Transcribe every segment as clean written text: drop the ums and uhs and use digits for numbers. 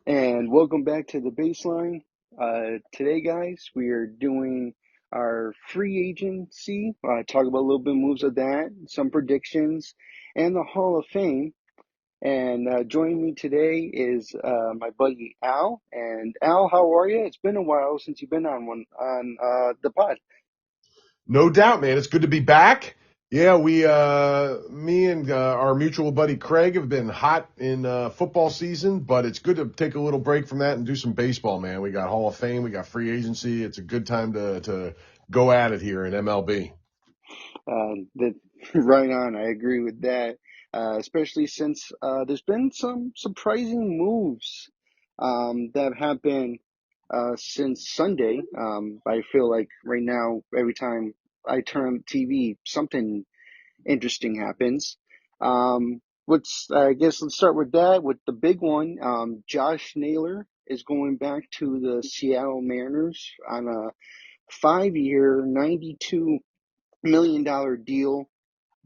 And welcome back to the baseline. Today, guys, we are doing our free agency. Talk about a little bit of moves of that, some predictions, and the Hall of Fame. And joining me today is my buddy Al. And Al, how are you? It's been a while since you've been on the pod. No doubt, man. It's good to be back. Yeah, me and our mutual buddy Craig have been hot in football season, but it's good to take a little break from that and do some baseball, man. We got Hall of Fame, we got free agency. It's a good time to go at it here in MLB. That right on. I agree with that. Especially since there's been some surprising moves that have happened since Sunday. I feel like right now, every time I turn on the TV, something interesting happens. I guess let's start with that. With the big one, Josh Naylor is going back to the Seattle Mariners on a 5-year, $92 million deal,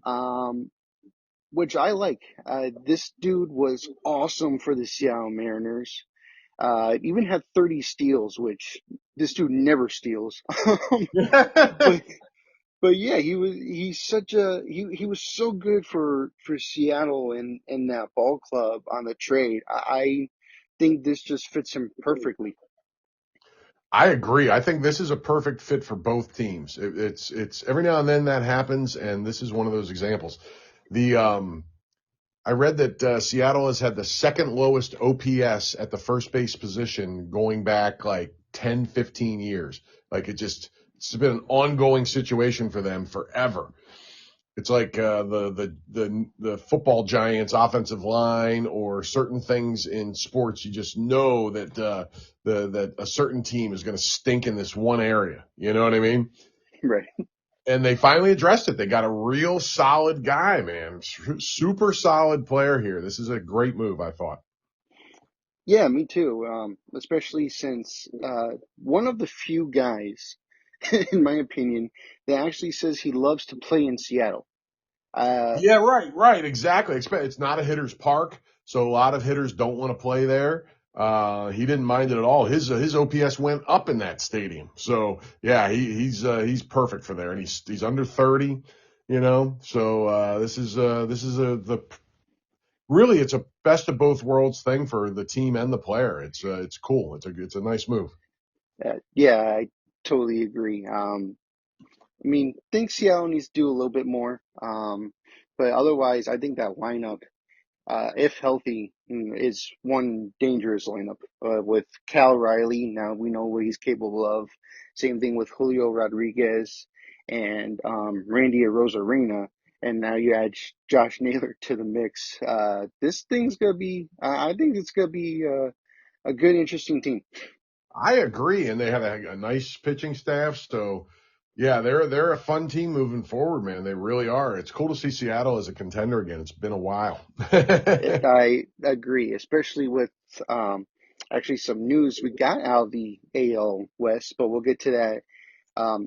um, which I like. This dude was awesome for the Seattle Mariners. Even had 30 steals, which this dude never steals. but but yeah, he was so good for Seattle and that ball club on the trade. I think this just fits him perfectly. I agree. I think this is a perfect fit for both teams. It's every now and then that happens, and this is one of those examples. The I read that Seattle has had the second lowest OPS at the first base position going back like 10, 15 years. Like it's been an ongoing situation for them forever. It's like the football giants offensive line or certain things in sports. You just know that that a certain team is going to stink in this one area. You know what I mean? Right. And they finally addressed it. They got a real solid guy, man. Super solid player here. This is a great move, I thought. Yeah, me too. Especially since one of the few guys, in my opinion, that actually says he loves to play in Seattle. Uh, Yeah, right, exactly. It's not a hitter's park, so a lot of hitters don't want to play there. He didn't mind it at all. His OPS went up in that stadium. So yeah, he's perfect for there, and he's under 30, you know. So this is the really it's a best of both worlds thing for the team and the player. It's cool. It's a nice move. yeah, I totally agree. I mean, think Seattle needs to do a little bit more. But otherwise, I think that lineup, if healthy, is one dangerous lineup. With Cal Riley, now we know what he's capable of. Same thing with Julio Rodriguez and Randy Arozarena. And now you add Josh Naylor to the mix. This thing's gonna be. I think it's gonna be a good, interesting team. I agree, and they have a nice pitching staff. So, yeah, they're a fun team moving forward, man. They really are. It's cool to see Seattle as a contender again. It's been a while. I agree, especially with um, actually some news we got out of the AL West, but we'll get to that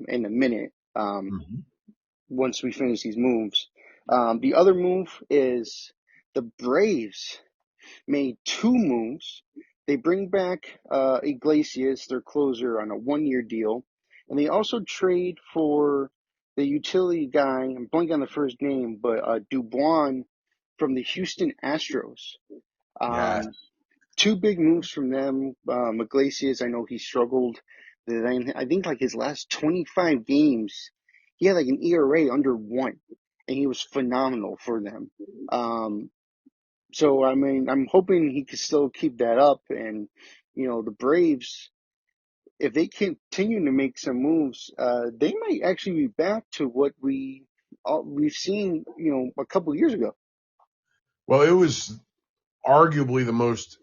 in a minute Mhm. once we finish these moves. The other move is the Braves made two moves. They bring back Iglesias, their closer, on a 1-year deal, and they also trade for the utility guy. I'm blanking on the first name, but Dubois from the Houston Astros. Yes. Um, Two big moves from them. Iglesias, I know he struggled. I think like his last 25 games, he had like an ERA under 1, and he was phenomenal for them. Um, so I mean, I'm hoping he can still keep that up. And the Braves, if they continue to make some moves, they might actually be back to what we've seen, a couple of years ago. Well, it was arguably the most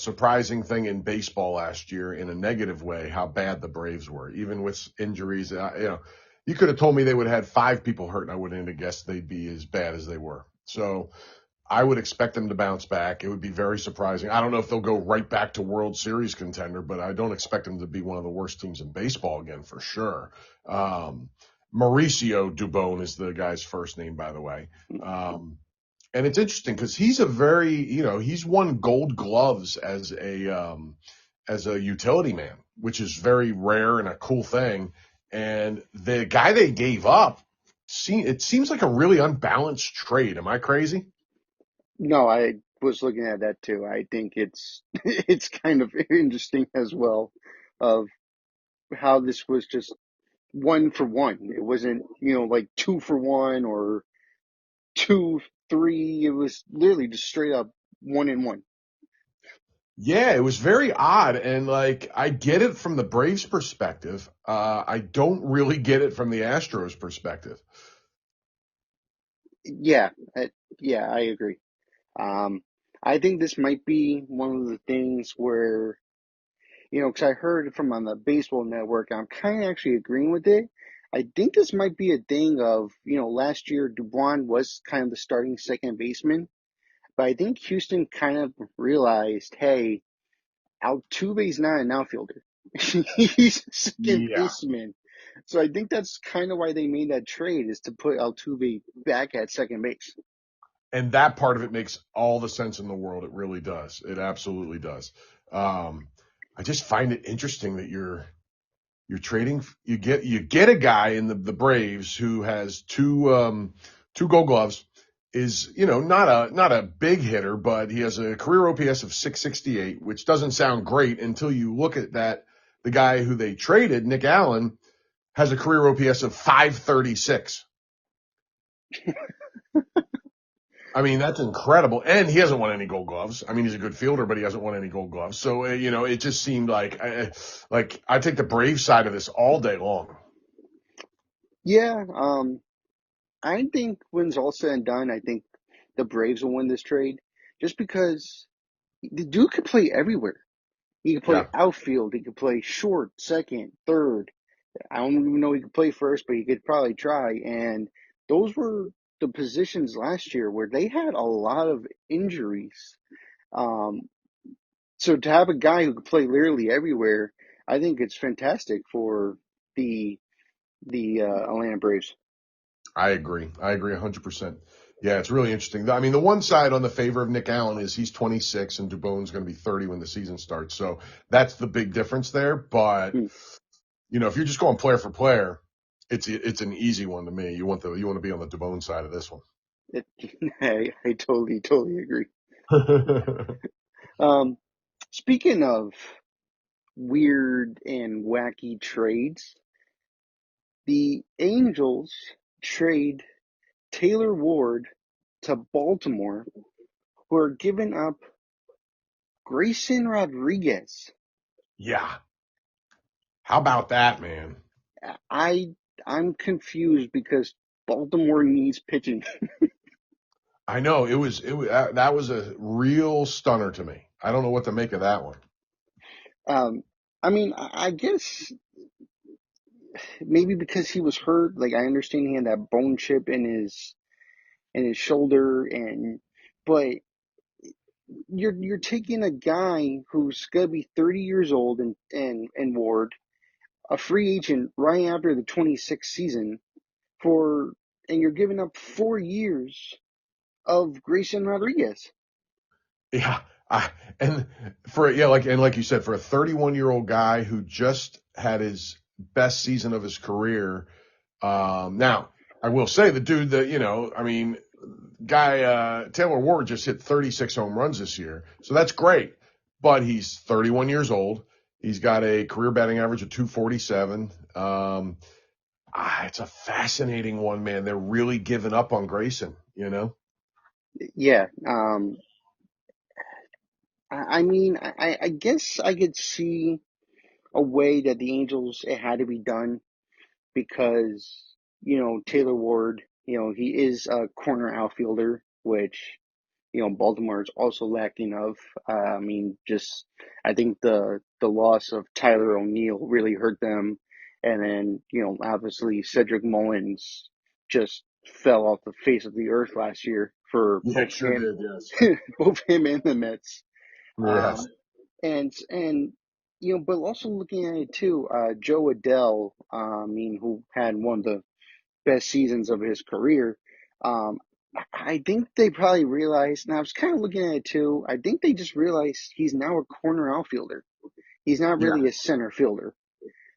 surprising thing in baseball last year in a negative way how bad the Braves were, even with injuries. You could have told me they would have had 5 people hurt, and I wouldn't have guessed they'd be as bad as they were. So I would expect them to bounce back. It would be very surprising. I don't know if they'll go right back to World Series contender, but I don't expect them to be one of the worst teams in baseball again for sure. Um, Mauricio Dubon is the guy's first name, by the way. And it's interesting because he's a very, he's won Gold Gloves as a utility man, which is very rare and a cool thing. And the guy they gave up, it seems like a really unbalanced trade. Am I crazy? No, I was looking at that too. I think it's it's kind of interesting as well of how this was just one for one. It wasn't, like two for one or two, three. It was literally just straight up one and one. Yeah, it was very odd. And like, I get it from the Braves perspective. I don't really get it from the Astros perspective. Yeah, yeah, I agree. Um, I think this might be one of the things where, because I heard it from on the baseball network, I'm kind of actually agreeing with it. I think this might be a thing of, last year Dubon was kind of the starting second baseman, but I think Houston kind of realized, hey, Altuve's not an outfielder. He's a second Yeah. baseman. So I think that's kind of why they made that trade, is to put Altuve back at second base. And that part of it makes all the sense in the world. It really does. It absolutely does. Um, I just find it interesting that you're trading. You get a guy in the Braves who has two Gold Gloves. Is not a big hitter, but he has a career OPS of 668, which doesn't sound great until you look at that. The guy who they traded, Nick Allen, has a career OPS of 536. I mean, that's incredible. And he hasn't won any Gold Gloves. I mean, he's a good fielder, but he hasn't won any Gold Gloves. So, it just seemed like I take the Brave side of this all day long. Yeah, I think when it's all said and done, I think the Braves will win this trade, just because the dude could play everywhere. He could play Yeah. outfield. He could play short, second, third. I don't even know he could play first, but he could probably try. And those were the positions last year where they had a lot of injuries. Um, so to have a guy who could play literally everywhere, I think it's fantastic for the Atlanta Braves. I agree. I agree 100%. Yeah, it's really interesting. I mean, the one side on the favor of Nick Allen is he's 26 and Dubon's going to be 30 when the season starts. So that's the big difference there. But, Hmm. if you're just going player for player, it's an easy one to me. You want to be on the Dubon side of this one. It, I totally agree. Um, Speaking of weird and wacky trades, the Angels trade Taylor Ward to Baltimore, who are giving up Grayson Rodriguez. Yeah. How about that, man? I I'm confused because Baltimore needs pitching. I know it was that was a real stunner to me. I don't know what to make of that one. Um, I mean, I guess maybe because he was hurt. Like, I understand he had that bone chip in his shoulder, but you're taking a guy who's gonna be 30 years old and Ward, a free agent right after the 26th season, for and you're giving up 4 years of Grayson Rodriguez. Yeah. I, and like you said, for a 31-year-old guy who just had his best season of his career. Now I will say the dude that, I mean, Taylor Ward just hit 36 home runs this year. So that's great, but he's 31 years old. He's got a career batting average of 247. It's a fascinating one, man. They're really giving up on Grayson. Yeah. I mean, I guess I could see a way that the Angels, it had to be done because, Taylor Ward, he is a corner outfielder, which, Baltimore is also lacking of. I mean, just I think the loss of Tyler O'Neill really hurt them, and then obviously Cedric Mullins just fell off the face of the earth last year for Yeah, both it sure him, did. Yes. both him and the Mets. Yes. And but also looking at it too, Joe Adele, I mean, who had one of the best seasons of his career. Um, I think they probably realized, and I was kind of looking at it too. I think they just realized he's now a corner outfielder. He's not Yeah, really a center fielder.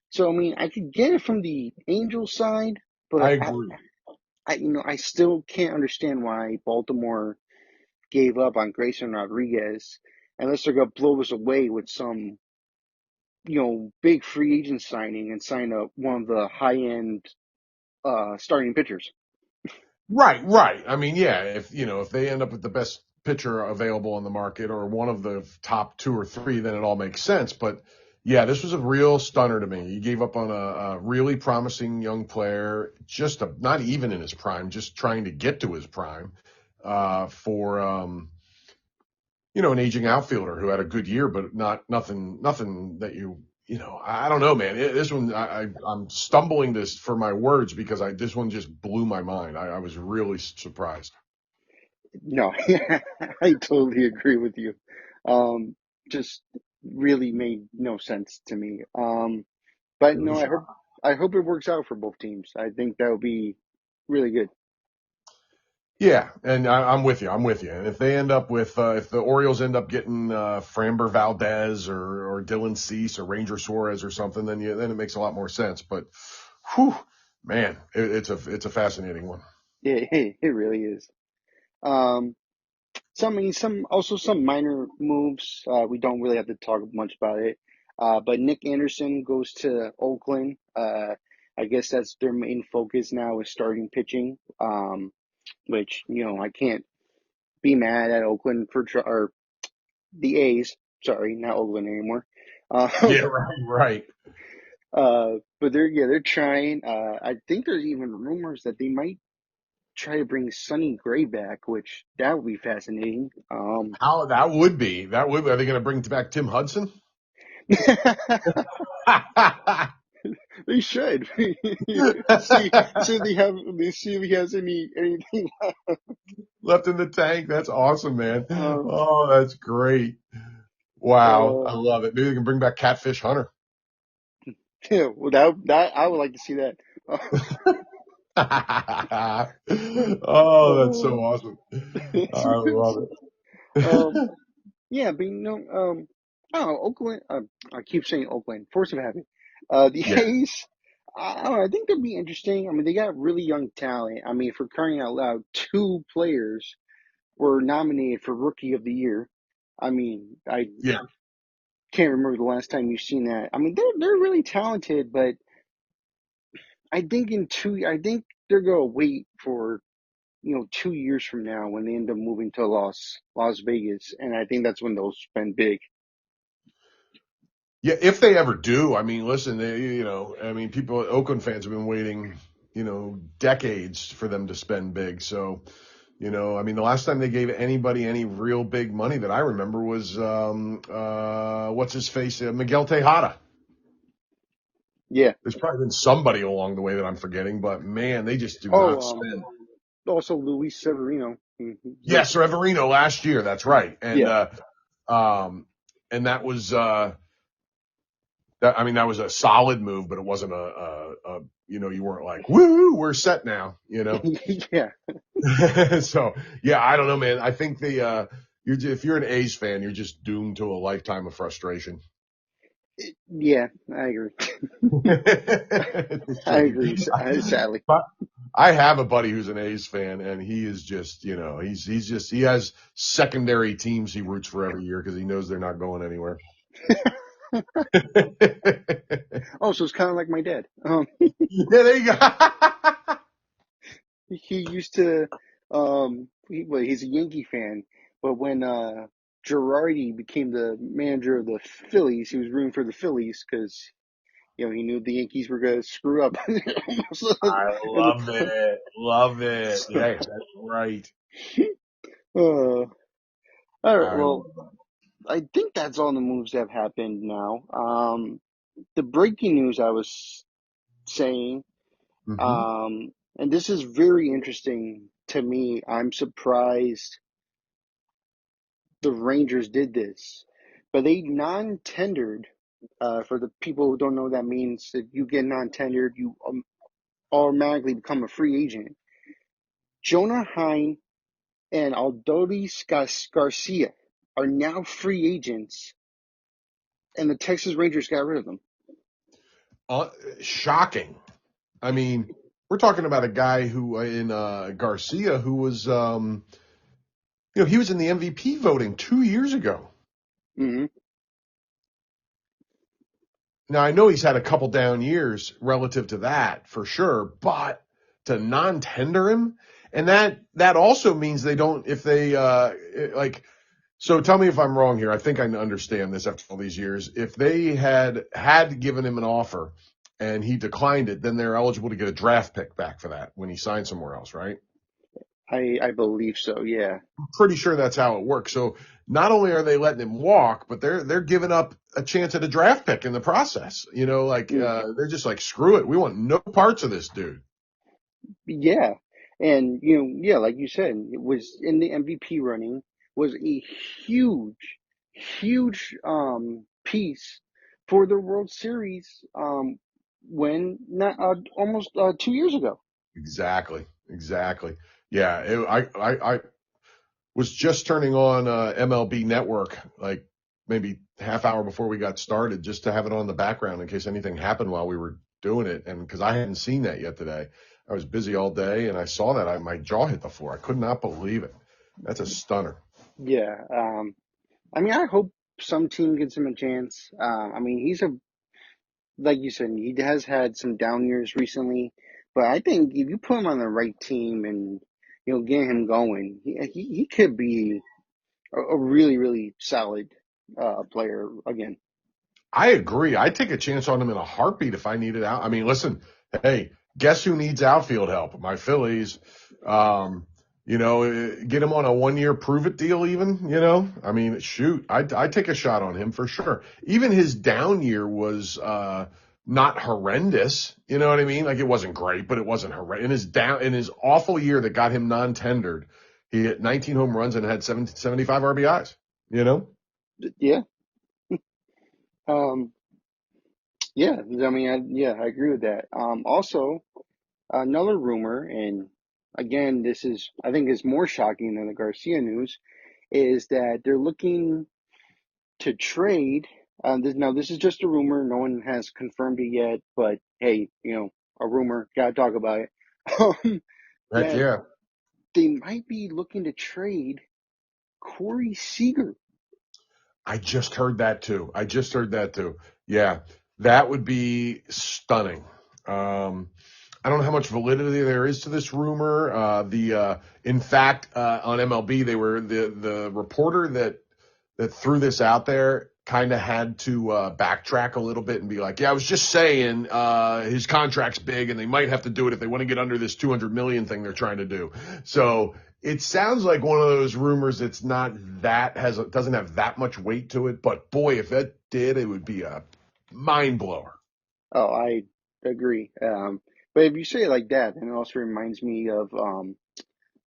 So I mean, I could get it from the Angels side, I but agree. I still can't understand why Baltimore gave up on Grayson Rodriguez unless they're gonna blow us away with some big free agent signing and sign up one of the high end starting pitchers. Right, right. I mean, yeah, if they end up with the best pitcher available on the market or one of the top two or three, then it all makes sense. But yeah, this was a real stunner to me. He gave up on a really promising young player, not even in his prime, just trying to get to his prime, for an aging outfielder who had a good year, but nothing that I don't know, man. This one, I'm stumbling for my words because this one just blew my mind. I was really surprised. No, I totally agree with you. Um, just really made no sense to me. But It was a no, shock. I hope it works out for both teams. I think that would be really good. Yeah, and I'm with you. I'm with you. And if they end up if the Orioles end up getting Framber Valdez or Dylan Cease or Ranger Suarez or something, then it makes a lot more sense. But, whew, man, it's a fascinating one. It really is. Um, some minor moves. We don't really have to talk much about it. But Nick Anderson goes to Oakland. I guess that's their main focus now is starting pitching. Which I can't be mad at Oakland or the A's. Sorry, not Oakland anymore. Yeah, Um, right, right. but they're trying. I think there's even rumors that they might try to bring Sonny Gray back, which that would be fascinating. How that would be. That would. Are they going to bring back Tim Hudson? They should see if he has anything. Left in the tank. That's awesome, man. Um, Oh, that's great. Wow, uh, I love it. Maybe they can bring back Catfish Hunter. yeah, well, that I would like to see that. Oh, that's so awesome. I love um, it. yeah, but I don't know, Oakland. I keep saying Oakland. Force of habit. The Yeah, A's. I don't know. I think they'd be interesting. I mean, they got really young talent. I mean, for crying out loud, two players were nominated for Rookie of the Year. I mean, I yeah, can't remember the last time you've seen that. I mean, they're really talented, but I think they're gonna wait for 2 years from now when they end up moving to Las Vegas, and I think that's when they'll spend big. yeah. If they ever do, I mean, listen, I mean, Oakland fans have been waiting, decades for them to spend big. So, I mean, the last time they gave anybody any real big money that I remember was, what's his face, Miguel Tejada. Yeah. There's probably been somebody along the way that I'm forgetting, but man, they just do Oh, not spend. also Luis Severino. Yes, Severino last year. That's right. Yeah. Um, and I mean, that was a solid move, but it wasn't you weren't like, woo, we're set now. Yeah. So yeah, I don't know, man. I think if you're an A's fan, you're just doomed to a lifetime of frustration. Yeah, I agree. It's a I shame. agree. Sadly. But I have a buddy who's an A's fan, and he is just, he has secondary teams he roots for every year because he knows they're not going anywhere. Oh, so it's kind of like my dad. Yeah, there you go. He used to, well, he's a Yankee fan, but when Girardi became the manager of the Phillies, he was rooting for the Phillies because he knew the Yankees were gonna screw up. I And love it. Love it. so, Yeah, that's right. all right, I well, love I think that's all the moves that have happened now. The breaking news I was saying, it. Hmm. and this is very interesting to me. I'm surprised the Rangers did this, but they non-tendered. For the people who don't know what that means, that you get non-tendered, you automatically become a free agent. Jonah Heim and Aldodis Garcia are now free agents, and the Texas Rangers got rid of them. Uh, Shocking. I mean, we're talking about a guy who in Garcia who was, he was in the MVP voting 2 years ago. Hmm. Now I know he's had a couple down years relative to that for sure, but to non-tender him, and that also means they don't if they like. So tell me if I'm wrong here. I think I understand this after all these years. If they had given him an offer and he declined it, then they're eligible to get a draft pick back for that when he signs somewhere else, right? I believe so. Yeah. Pretty sure that's how it works. So not only are they letting him walk, but they're giving up a chance at a draft pick in the process. Mm. They're just like, screw it, we want no parts of this dude. Yeah. And yeah, like you said, it was in the MVP running, was a huge, huge piece for the World Series when not almost 2 years ago. Exactly, exactly. Yeah, I was just turning on MLB Network like maybe half hour before we got started, just to have it on the background in case anything happened while we were doing it, and because I hadn't seen that yet today. I was busy all day, and I saw that. My jaw hit the floor. I could not believe it. That's a stunner. Yeah. I mean, I hope some team gives him a chance. I mean, he's a like you said, he has had some down years recently, but I think if you put him on the right team and get him going, he could be a really really solid player again. I agree. I'd take a chance on him in a heartbeat if I needed out. I mean, listen, hey, guess who needs outfield help? My Phillies. Get him on a 1 year prove it deal even, I mean, shoot, I'd take a shot on him for sure. Even his down year was, not horrendous. You know what I mean? Like it wasn't great, but it wasn't horrendous. In his awful year that got him non-tendered, he hit 19 home runs and had 75 RBIs, you know? Yeah, um, yeah. I mean, I agree with that. Also, another rumor, and again, this is I think is more shocking than the Garcia news, is that they're looking to trade. Now, this is just a rumor. No one has confirmed it yet, but hey, a rumor. Gotta talk about it. Um, Heck that yeah. they might be looking to trade Corey Seager. I just heard that too. Yeah, that would be stunning. I don't know how much validity there is to this rumor. In fact, on MLB, they were the reporter that threw this out there kind of had to backtrack a little bit and be like, yeah, I was just saying his contract's big and they might have to do it if they want to get under this 200 million thing they're trying to do. So it sounds like one of those rumors that's not doesn't have that much weight to it. But boy, if it did, it would be a mind blower. Oh, I agree. But if you say it like that, then it also reminds me of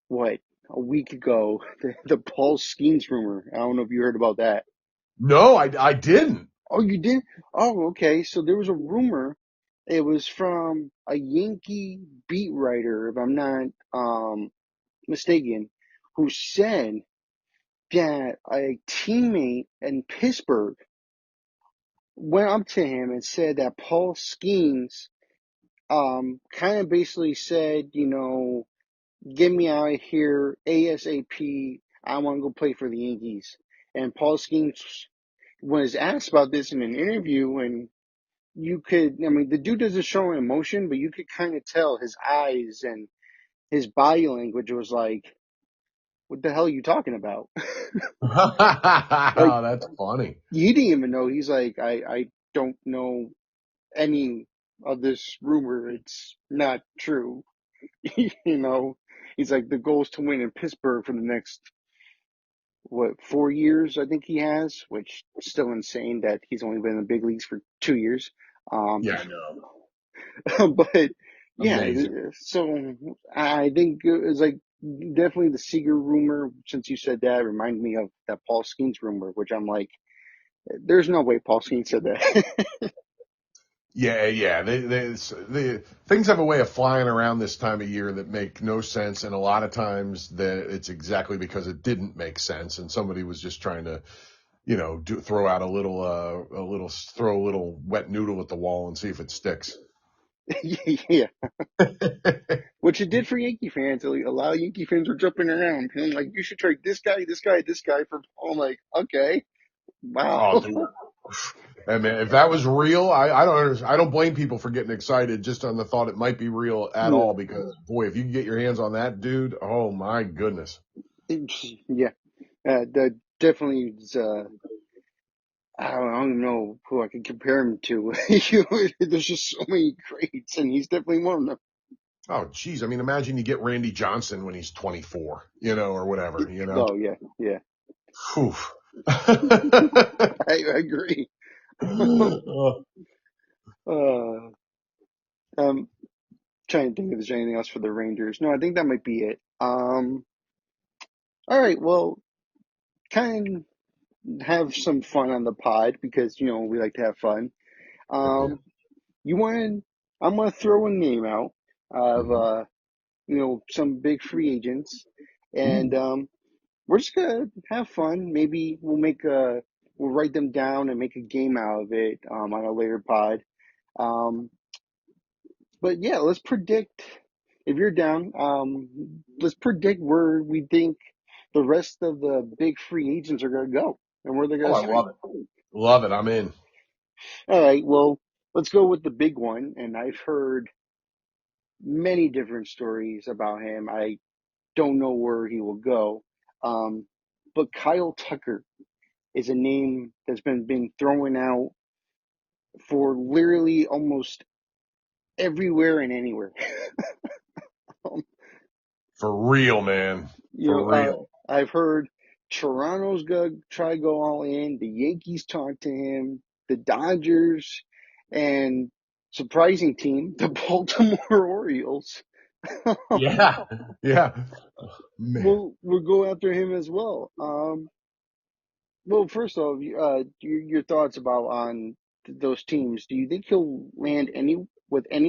what a week ago the Paul Skeens rumor. I don't know if you heard about that. No, I didn't. Oh, you did? Oh, okay. So there was a rumor. It was from a Yankee beat writer, if I'm not mistaken, who said that a teammate in Pittsburgh went up to him and said that Paul Skeens kind of basically said, get me out of here ASAP. I want to go play for the Yankees. And Paul Skeens was asked about this in an interview, and I mean, the dude doesn't show emotion, but you could kind of tell his eyes and his body language was like, what the hell are you talking about? Like, That's funny. he didn't even know. He's like, I don't know any of this rumor. It's not true. you know, he's like, the goal is to win in Pittsburgh for the next, 4 years, I think he has, which is still insane that he's only been in the big leagues for 2 years. Yeah, I know. But yeah, Amazing. so I think it's like definitely the Seager rumor. Since you said that, reminded me of that Paul Skeens rumor, which I'm like, there's no way Paul Skeens said that. Yeah. The things have a way of flying around this time of year that make no sense, and a lot of times that it's exactly because it didn't make sense, and somebody was just trying to, throw out throw a little wet noodle at the wall and see if it sticks. Yeah, which it did for Yankee fans. A lot of Yankee fans were jumping around, being like, "You should trade this guy, this guy, this guy for." I'm like, okay, wow. Oh, dude. And man, if that was real, I don't blame people for getting excited just on the thought it might be real at Yeah, all. Because boy, if you can get your hands on that dude, oh my goodness. yeah, that definitely is. I don't even know who I could compare him to. There's just so many greats, and he's definitely one of them. Oh, geez. I mean, imagine you get Randy Johnson when he's 24, or whatever. Oh yeah, yeah, Whew. I agree. uh, um, trying to think if there's anything else for the Rangers. No, I think that might be it. All right, well, kind of have some fun on the pod because we like to have fun. Heck yeah. Um, you want? I'm gonna throw a name out of Mhm. some big free agents, and Ooh. we're just gonna have fun. Maybe we'll write them down and make a game out of it on a later pod. Um, but yeah, let's predict. If you're down, let's predict where we think the rest of the big free agents are gonna go and where they're Oh, gonna I sign. love it. Love it. I'm in. All right, well, let's go with the big one. And I've heard many different stories about him. I don't know where he will go. Um, but Kyle Tucker is a name that's been thrown out for literally almost everywhere and anywhere. Um, For real, man. For real. I've heard Toronto's gonna try to go all in. The Yankees talked to him. The Dodgers and surprising team, the Baltimore Orioles. Yeah. Yeah. Man. We'll go after him as well. Well, first off, your thoughts about on those teams. Do you think he'll land any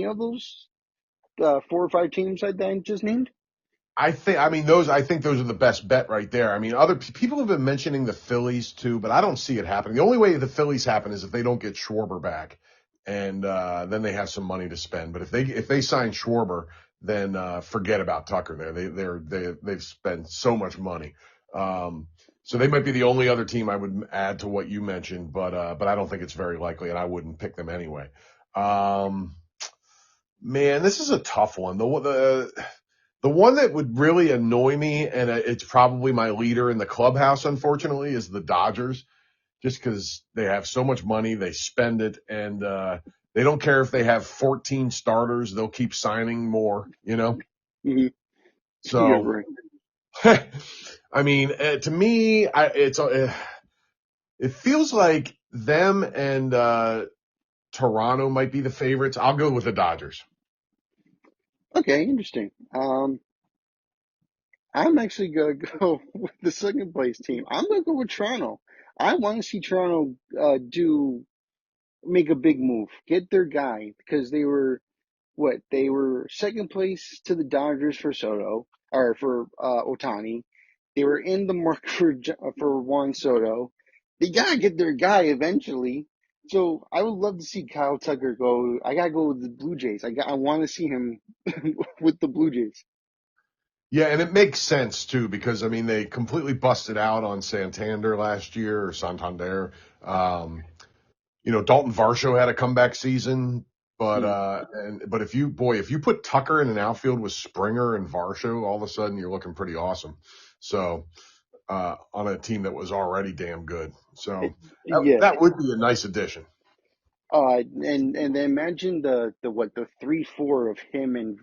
of those 4 or 5 teams I just named? I think those are the best bet right there. I mean, other people have been mentioning the Phillies too, but I don't see it happening. The only way the Phillies happen is if they don't get Schwarber back, and then they have some money to spend. But if they sign Schwarber, then forget about Tucker. There, they've spent so much money. Um, so they might be the only other team I would add to what you mentioned, but I don't think it's very likely, and I wouldn't pick them anyway. Um, Man, this is a tough one. The one that would really annoy me, and it's probably my leader in the clubhouse, unfortunately, is the Dodgers. Just because they have so much money, they spend it, and they don't care if they have 14 starters; they'll keep signing more. Hmm. You're So, right. I mean, to me, it feels like them and Toronto might be the favorites. I'll go with the Dodgers. Okay, interesting. I'm actually gonna go with the second place team. I'm gonna go with Toronto. I want to see Toronto do make a big move, get their guy because they were second place to the Dodgers for Soto or for Otani. They were in the market for Juan Soto. They gotta get their guy eventually. So I would love to see Kyle Tucker go. I gotta go with the Blue Jays. I want to see him with the Blue Jays. Yeah, and it makes sense too because I mean they completely busted out on Santander last year or Santander. Um, Dalton Varsho had a comeback season, but Mm, if you put Tucker in an outfield with Springer and Varsho, all of a sudden you're looking pretty awesome. So on a team that was already damn good, so yeah. that would be a nice addition. And then imagine the 3-4 of him and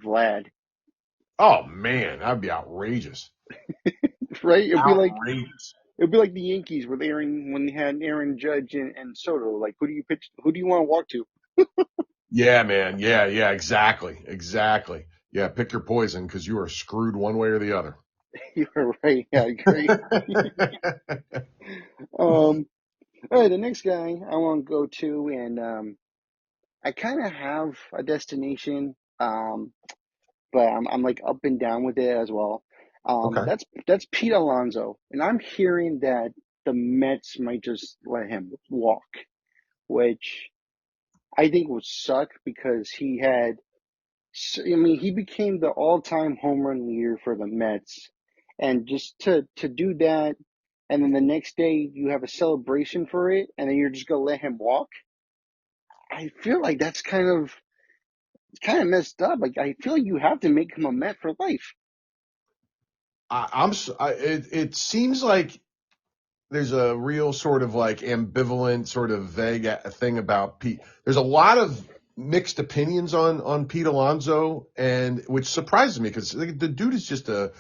Vlad, Oh man, that'd be outrageous. right? Outrageous. It'd be like the Yankees with Aaron when they had Aaron Judge and Soto. Like, who do you pitch? Who do you want to walk to? Yeah, man. Yeah, exactly. Exactly. Yeah, pick your poison because you are screwed one way or the other. You're right. Yeah, I agree. Um, All right, the next guy I want to go to, and I kind of have a destination, but I'm like up and down with it as well. Okay. That's Pete Alonso, and I'm hearing that the Mets might just let him walk, which I think would suck because he had. I mean, he became the all-time home run leader for the Mets, and just to do that, and then the next day you have a celebration for it, and then you're just gonna let him walk. I feel like that's kind of messed up. Like I feel like you have to make him a Met for life. It seems like there's a real sort of like ambivalent, sort of vague thing about Pete. There's a lot of mixed opinions on Pete Alonso, and which surprises me because the dude is just a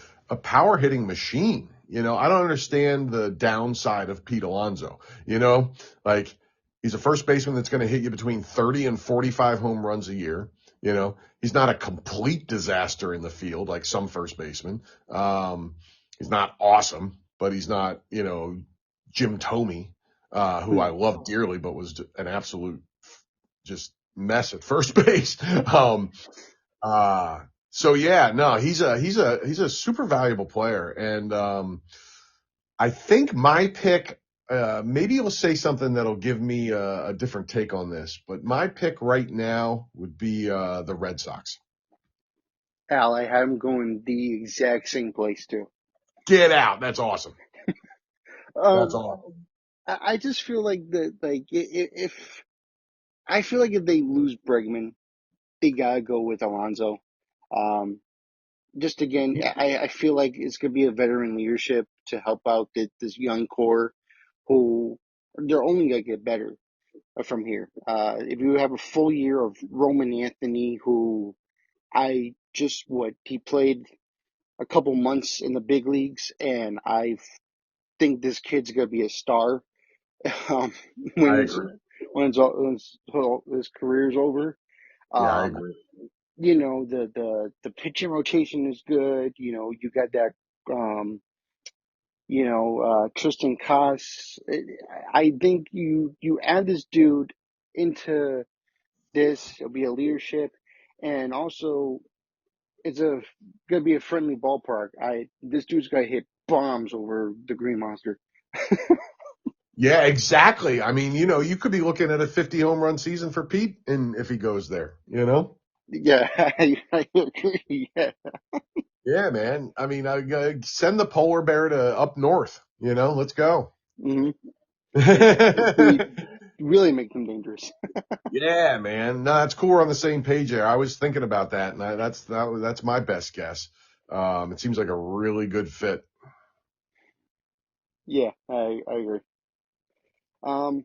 power hitting machine. I don't understand the downside of Pete Alonso. Like he's a first baseman that's going to hit you between 30 and 45 home runs a year. He's not a complete disaster in the field like some first basemen. He's not awesome, but he's not, Jim Thome, who I love dearly, but was an absolute just mess at first base. Uh, so yeah, no, he's a super valuable player, and I think my pick. Maybe you'll say something that'll give me a different take on this, but my pick right now would be the Red Sox. Al, I have him going the exact same place too. Get out! That's awesome. That's Um, awesome. I just feel like if I feel like if they lose Bregman, they gotta go with Alonso. Um, just again, I feel like it's gonna be a veteran leadership to help out this young core, who they're only gonna get better from here. If you have a full year of Roman Anthony, who I just what he played a couple months in the big leagues, and I think this kid's gonna be a star um, I when agree. his career's over. Yeah, I Um, agree. the pitching rotation is good. You got that. Tristan Koss. I think you add this dude into this. It'll be a leadership, and also it's gonna be a friendly ballpark. This dude's gonna hit bombs over the Green Monster. Yeah, exactly. I mean, you could be looking at a 50 home run season for Pete, and if he goes there. Yeah, I agree. Yeah. Yeah, man. I mean, send the polar bear to up north. Let's go. Hmm. Yeah, We really make them dangerous. man. No, that's cool. We're on the same page there. I was thinking about that, and that's my best guess. It seems like a really good fit. Yeah, I agree. Um,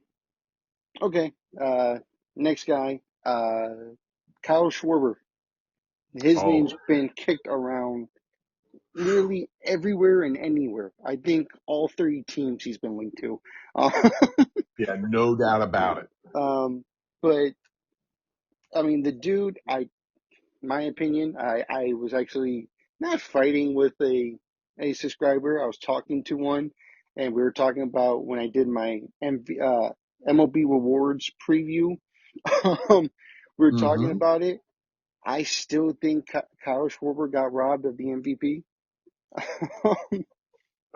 okay. Next guy, Kyle Schwarber. His Oh, name's been kicked around nearly everywhere and anywhere. I think all 30 teams he's been linked to. Uh, yeah, no doubt about it. but I mean, the dude, my opinion, I was actually not fighting with a subscriber. I was talking to one, and we were talking about when I did my MLB rewards preview. um, we were talking Hmm. about it. I still think Kyle Schwarber got robbed of the MVP.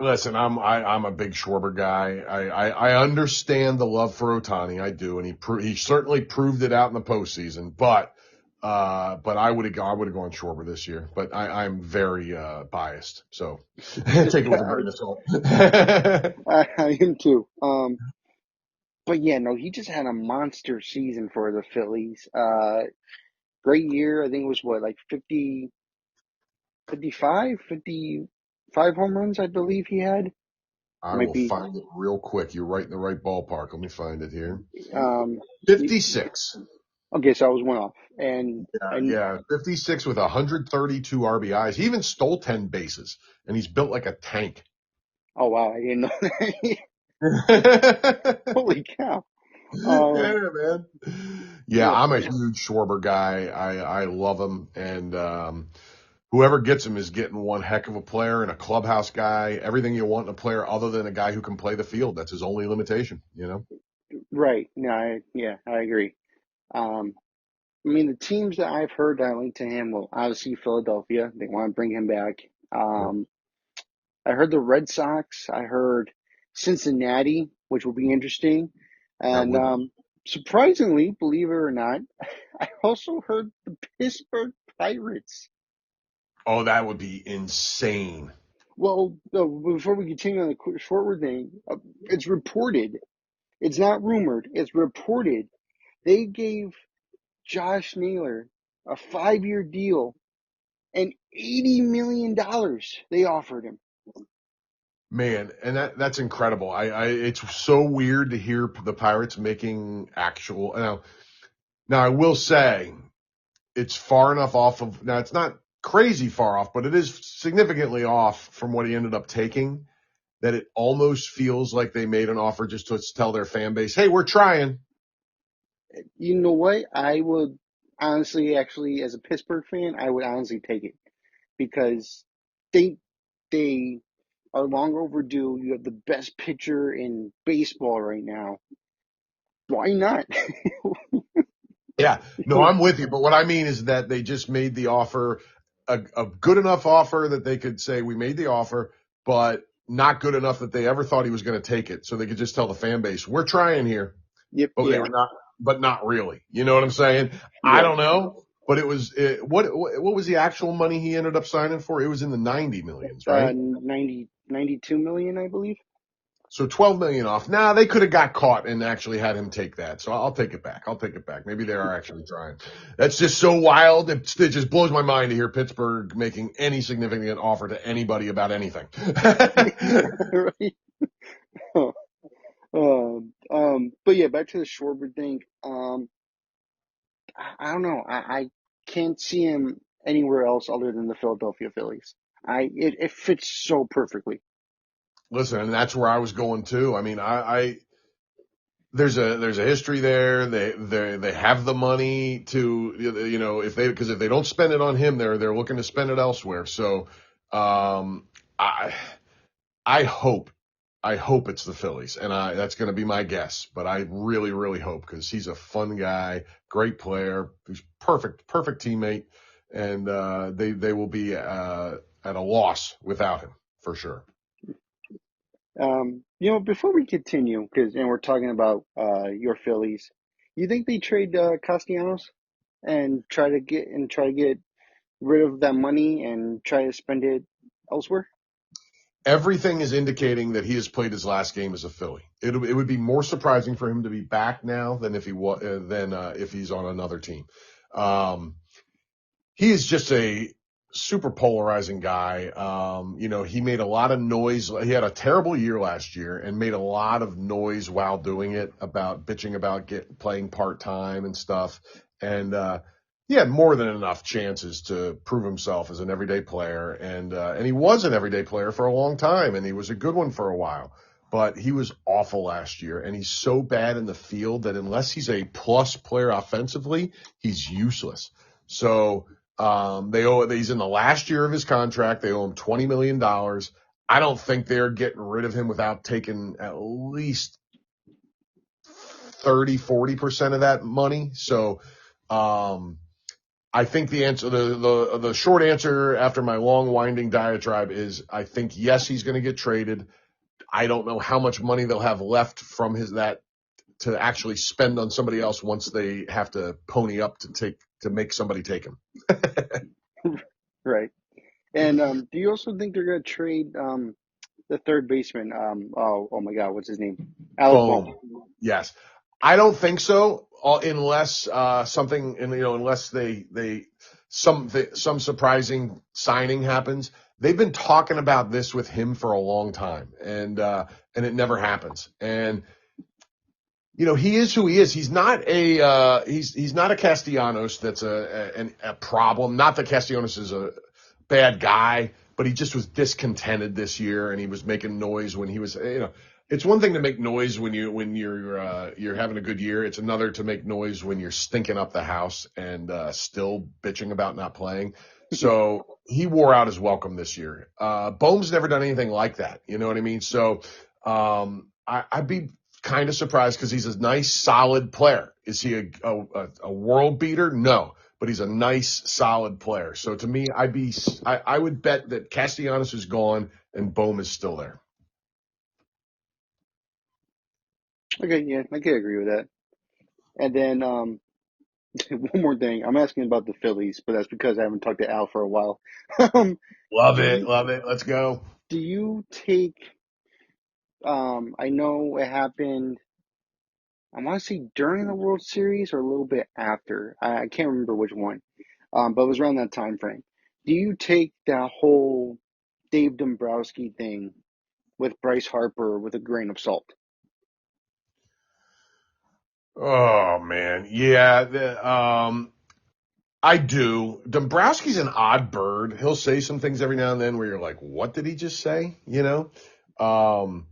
Listen, I'm a big Schwarber guy. I understand the love for Otani. I do, and he certainly proved it out in the postseason. But I would have gone Schwarber this year. But I'm very biased, so take it with a grain of salt. I am too. But yeah, no, he just had a monster season for the Phillies. Great year. I think it was what, like 55 home runs, I believe he had. I Might will be. find it real quick. You're right in the right ballpark. Let me find it here. Um, 56. okay, so I was one off, and Yeah, 56 with 132 RBIs. He even stole 10 bases, and he's built like a tank. oh wow, I didn't know that. Yeah, Holy cow. Um, man. Yeah, yeah, I'm a huge Schwarber guy. I love him, and whoever gets him is getting one heck of a player and a clubhouse guy, everything you want in a player other than a guy who can play the field. That's his only limitation, you know? Right. No, I agree. Um, I mean, the teams that I've heard that link to him, well, obviously Philadelphia, they want to bring him back. Yep. I heard the Red Sox. I heard Cincinnati, which will be interesting. That And would be. surprisingly, believe it or not, I also heard the Pittsburgh Pirates. Oh, that would be insane. Well, no, before we continue on the forward thing, it's reported. It's not rumored. It's reported. They gave Josh Naylor a 5-year deal and $80 million they offered him. Man, and that's incredible. It's so weird to hear the Pirates making actual. Now I will say it's far enough off of. Now it's not crazy far off, but it is significantly off from what he ended up taking. That it almost feels like they made an offer just to tell their fan base, "Hey, we're trying." You know what? I would honestly, actually, as a Pittsburgh fan, I would honestly take it because they they are long overdue. You have the best pitcher in baseball right now. Why not? Yeah, no, I'm with you. But what I mean is that they just made the offer a good enough offer that they could say we made the offer, but not good enough that they ever thought he was going to take it. So they could just tell the fan base, we're trying here, Yep. but they Yeah. were not, but not really. You know what I'm saying? I Right. don't know, but what was the actual money he ended up signing for? It was in the 90 millions, right? 92 million, I believe. So 12 million off. Nah, they could have got caught and actually had him take that. So I'll take it back. I'll take it back. Maybe they are actually trying. That's just so wild. It just blows my mind to hear Pittsburgh making any significant offer to anybody about anything. Right. But yeah, back to the Schwarber thing. I don't know. I can't see him anywhere else other than the Philadelphia Phillies. It fits so perfectly. Listen, and that's where I was going too. I mean, there's a history there. They have the money to, because if they don't spend it on him, they're looking to spend it elsewhere. So, um, I I hope I hope it's the Phillies, and that's going to be my guess. But I really, really hope because he's a fun guy, great player, he's perfect teammate, and they will be at a loss without him for sure. Before we continue, and we're talking about your Phillies, you think they trade Castellanos and try to get rid of that money and try to spend it elsewhere? Everything is indicating that he has played his last game as a Philly. It would be more surprising for him to be back now than if he's on another team. Um, he is just a super polarizing guy. He made a lot of noise. He had a terrible year last year and made a lot of noise while doing it about bitching about playing part time and stuff. And, he had more than enough chances to prove himself as an everyday player. And he was an everyday player for a long time and he was a good one for a while, but he was awful last year and he's so bad in the field that unless he's a plus player offensively, he's useless. So, he's in the last year of his contract. They owe him $20 million. I don't think they're getting rid of him without taking at least 30-40% of that money. So, I think the short answer after my long winding diatribe is I think yes, he's going to get traded. I don't know how much money they'll have left from that to actually spend on somebody else once they have to pony up to make somebody take him. Right. And do you also think they're going to trade the third baseman? Oh my God, what's his name? Alec Bohm. Boom. Yes. I don't think so, unless unless some surprising signing happens. They've been talking about this with him for a long time, and it never happens. And he is who he is. He's not he's not a Castellanos that's a problem. Not that Castellanos is a bad guy, but he just was discontented this year and he was making noise when he was, it's one thing to make noise when you're having a good year. It's another to make noise when you're stinking up the house and still bitching about not playing. So he wore out his welcome this year. Bohm's never done anything like that. You know what I mean? So I'd be kind of surprised because he's a nice, solid player. Is he a world beater? No, but he's a nice, solid player. So to me, I would bet that Castellanos is gone and Bohm is still there. Okay, yeah, I can agree with that. And then one more thing. I'm asking about the Phillies, but that's because I haven't talked to Al for a while. Um, Love do it, you love it. Let's go. do you take I know it happened, I want to say during the World Series or a little bit after. I can't remember which one. But it was around that time frame. Do you take that whole Dave Dombrowski thing with Bryce Harper with a grain of salt? Oh man, yeah. I do. Dombrowski's an odd bird. He'll say some things every now and then where you're like, "What did he just say?" You know. Um,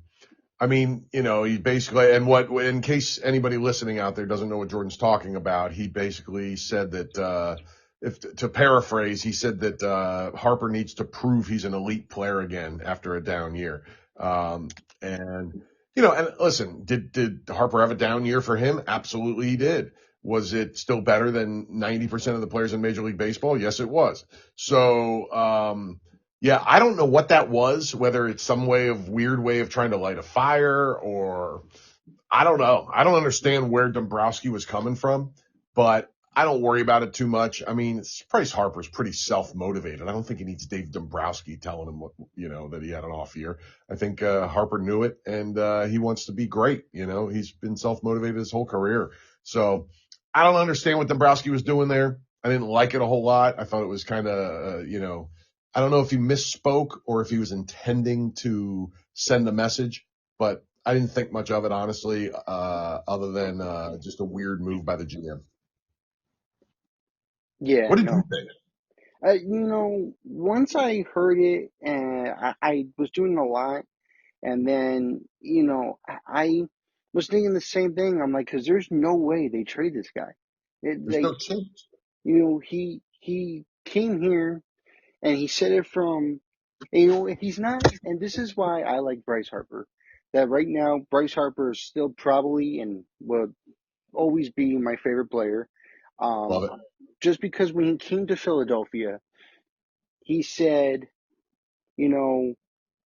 I mean, he basically, and what, in case anybody listening out there doesn't know what Jordan's talking about, he basically said that, if to paraphrase, he said that, Harper needs to prove he's an elite player again after a down year. Um, and, and listen, did Harper have a down year for him? Absolutely he did. Was it still better than 90% of the players in Major League Baseball? Yes, it was. So, yeah, I don't know what that was, whether it's some weird way of trying to light a fire or I don't know. I don't understand where Dombrowski was coming from, but I don't worry about it too much. I mean, Bryce Harper's pretty self-motivated. I don't think he needs Dave Dombrowski telling him that he had an off year. I think, Harper knew it and, he wants to be great. He's been self-motivated his whole career. So I don't understand what Dombrowski was doing there. I didn't like it a whole lot. I thought it was kind of, I don't know if he misspoke or if he was intending to send a message, but I didn't think much of it, honestly, other than just a weird move by the GM. Yeah, What did you no. think? Once I heard it, and I was doing a lot, and then I was thinking the same thing. I'm like, because there's no way they trade this guy. There's no chance. He came here and he said it from, he's not, and this is why I like Bryce Harper. That right now, Bryce Harper is still probably and will always be my favorite player. Love Um, it. just because when he came to Philadelphia, he said, you know,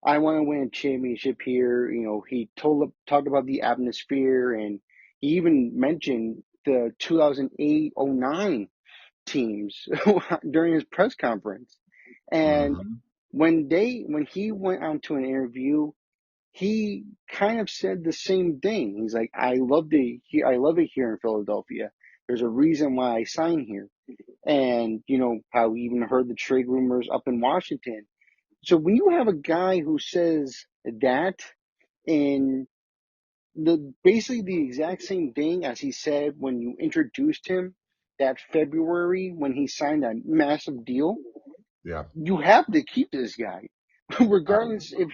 I want to win a championship here. He talked about the atmosphere, and he even mentioned the 2008-09 teams during his press conference. And Mm-hmm. when he went on to an interview, he kind of said the same thing. He's like, I love it here in Philadelphia. There's a reason why I signed here. And how we even heard the trade rumors up in Washington. So when you have a guy who says that in the basically the exact same thing as he said when you introduced him that February when he signed that massive deal, Yeah. you have to keep this guy, I, regardless if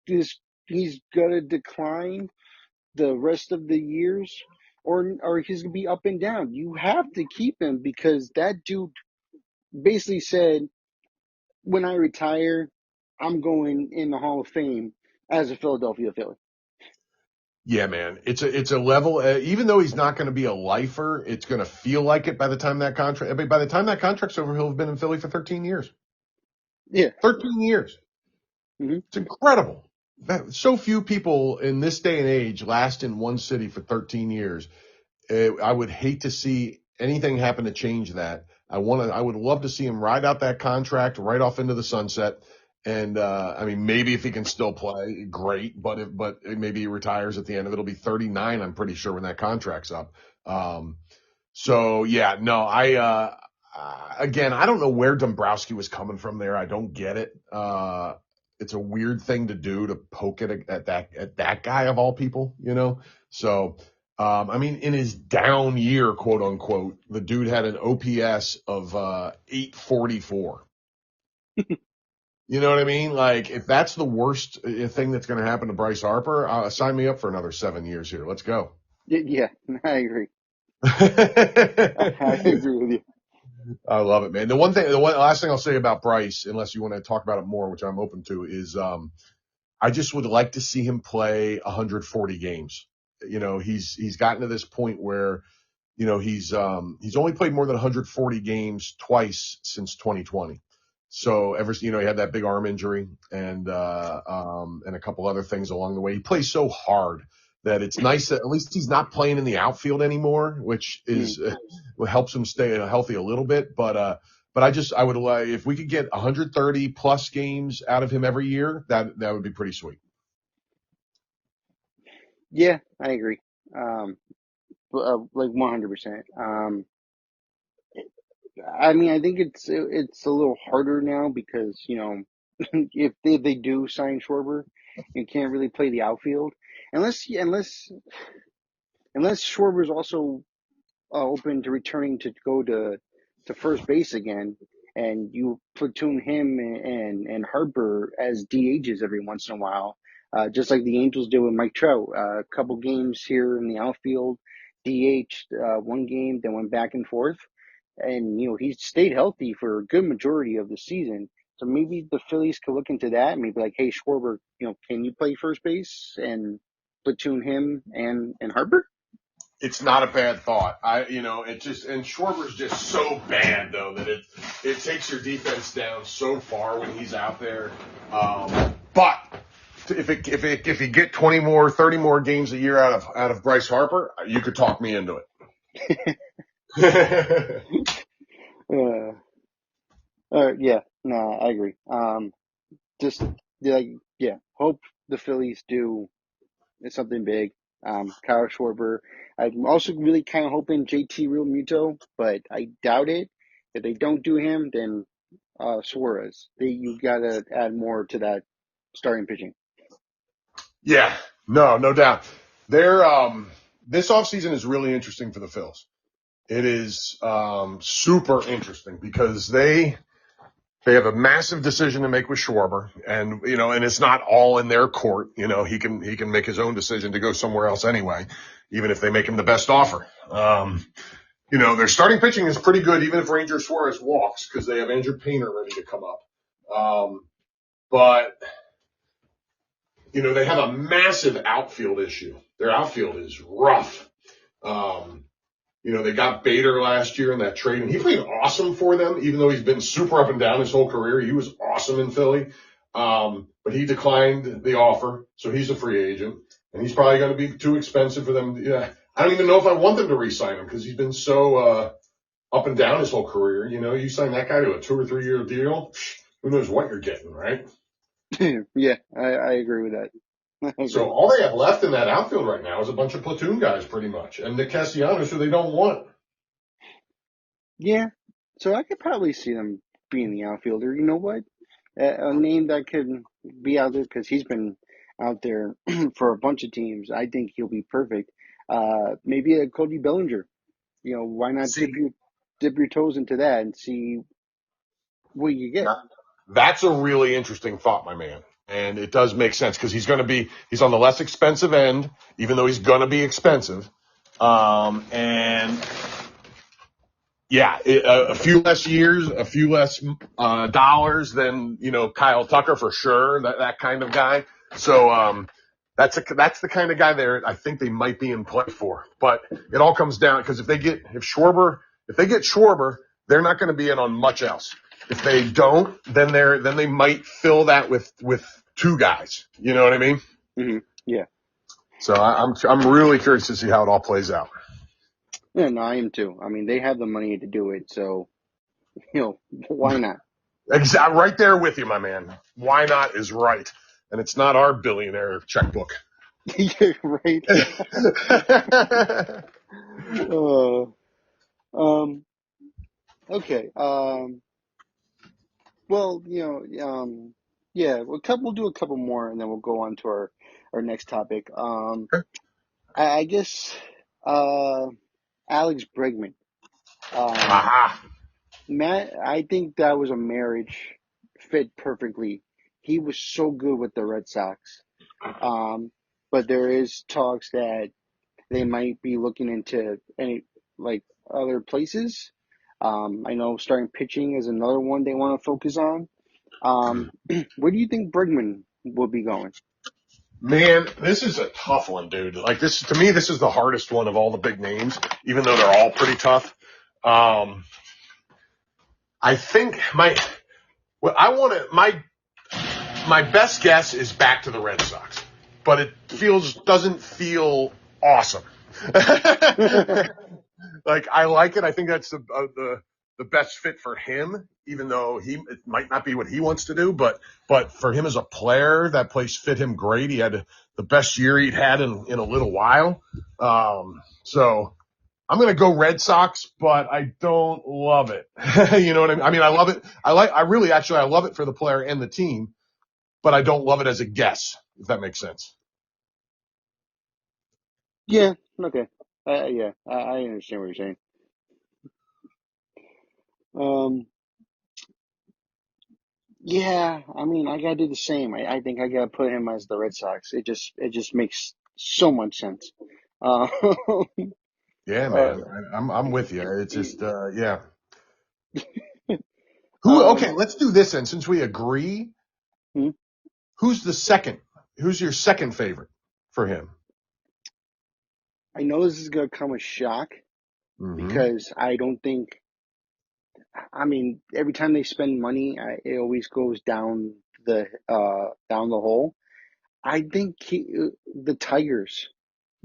this he's gonna decline the rest of the years or he's gonna be up and down. You have to keep him because that dude basically said, when I retire, I'm going in the Hall of Fame as a Philadelphia Philly. yeah, man. It's a level. Even though he's not going to be a lifer, it's going to feel like it by the time that contract. I mean, by the time that contract's over, he'll have been in Philly for 13 years. Yeah. 13 years. Hmm. It's incredible. So few people in this day and age last in one city for 13 years. I would hate to see anything happen to change that. I would love to see him ride out that contract right off into the sunset. And, I mean, maybe if he can still play, great. But maybe he retires at the end of it. It'll be 39, I'm pretty sure, when that contract's up. So yeah, no, again, I don't know where Dombrowski was coming from there. I don't get it. It's a weird thing to do to poke at that guy of all people. So, I mean, in his down year, quote unquote, the dude had an OPS of 844. You know what I mean? Like, if that's the worst thing that's going to happen to Bryce Harper, sign me up for another 7 years here. Let's go. Yeah, I agree. I agree with you. I love it, man. The one last thing I'll say about Bryce, unless you want to talk about it more, which I'm open to, is I just would like to see him play 140 games. He's gotten to this point where he's only played more than 140 games twice since 2020. So he had that big arm injury and a couple other things along the way. He plays so hard that it's nice that at least he's not playing in the outfield anymore, which is helps him stay healthy a little bit. But I would like if we could get 130 plus games out of him every year, that would be pretty sweet. Yeah, I agree. Like 100%. I mean, I think it's a little harder now because if they do sign Schwarber, you can't really play the outfield unless Schwarber's also open to returning to go to first base again, and you platoon him and Harper as DHs every once in a while, just like the Angels did with Mike Trout. A couple games here in the outfield, DH one game, then went back and forth, and he stayed healthy for a good majority of the season. So maybe the Phillies could look into that. Maybe like, hey Schwarber, can you play first base and platoon him and Harper? It's not a bad thought. And Schwarber's just so bad though that it takes your defense down so far when he's out there. But if you get 20 more, 30 more games a year out of Bryce Harper, you could talk me into it. Uh, yeah, no, I agree. Just like, yeah, hope the Phillies do something big. Kyle Schwarber. I'm also really kind of hoping JT Realmuto, but I doubt it. If they don't do him, then Suarez. You gotta add more to that starting pitching. Yeah, no doubt. They're this offseason is really interesting for the Phils. It is super interesting because they have a massive decision to make with Schwarber, and it's not all in their court. He can make his own decision to go somewhere else anyway, even if they make him the best offer. Their starting pitching is pretty good, even if Ranger Suarez walks, because they have Andrew Painter ready to come up. But they have a massive outfield issue. Their outfield is rough. They got Bader last year in that trade, and he played awesome for them, even though he's been super up and down his whole career. He was awesome in Philly. But he declined the offer, so he's a free agent, and he's probably going to be too expensive for them. Yeah, I don't even know if I want them to re-sign him because he's been so up and down his whole career. You sign that guy to a 2 or 3 year deal, who knows what you're getting, right? Yeah, I agree with that. I So agree. all they have left in that outfield right now is a bunch of platoon guys, pretty much, and Nick Castellanos, who they don't want. Yeah, so I could probably see them being the outfielder. You know what? A name that could be out there because he's been out there for a bunch of teams. I think he'll be perfect. Maybe a Cody Bellinger. Why not See, dip your toes into that and see what you get? that's a really interesting thought, my man. And it does make sense because he's on the less expensive end, even though he's going to be expensive. And yeah, a few less years, a few less dollars than Kyle Tucker for sure. That kind of guy. So that's the kind of guy there. I think they might be in play for. But it all comes down because if they get Schwarber, they're not going to be in on much else. If they don't, then they might fill that with two guys. You know what I mean? Hmm. Yeah. So I'm really curious to see how it all plays out. Yeah, no, I am too. I mean, they have the money to do it, so why not? Exactly, right there with you, my man. Why not is right, and it's not our billionaire checkbook. You're right. Uh, um. Okay. Well, yeah. We'll do a couple more, and then we'll go on to our next topic. I guess. Alex Bregman. Um. Aha. Matt, I think that was a marriage fit perfectly. He was so good with the Red Sox. But there is talks that they might be looking into any like other places. I know starting pitching is another one they want to focus on. Where do you think Bregman will be going? Man, this is a tough one, dude. Like this, to me, this is the hardest one of all the big names, even though they're all pretty tough. Um, I think what I want to, my best guess is back to the Red Sox, but it doesn't feel awesome. Like I like it. I think that's the best fit for him, even though it might not be what he wants to do. But for him as a player, that place fit him great. He had the best year he'd had in a little while. So I'm gonna go Red Sox, but I don't love it. You know what I mean? I mean, I love it. I love it for the player and the team, but I don't love it as a guess. If that makes sense. Yeah, okay. Yeah, I understand what you're saying. Um, yeah, I mean, I gotta do the same. I think I gotta put him as the Red Sox. It just makes so much sense. Uh, Yeah, uh, man. I'm with you. It's just yeah. Who? um, Okay, let's do this then. Since we agree, hmm, who's the second? Who's your second favorite for him? I know this is gonna come as shock Mm-hmm. because I don't think. I mean, every time they spend money, it always goes down the hole. I think the Tigers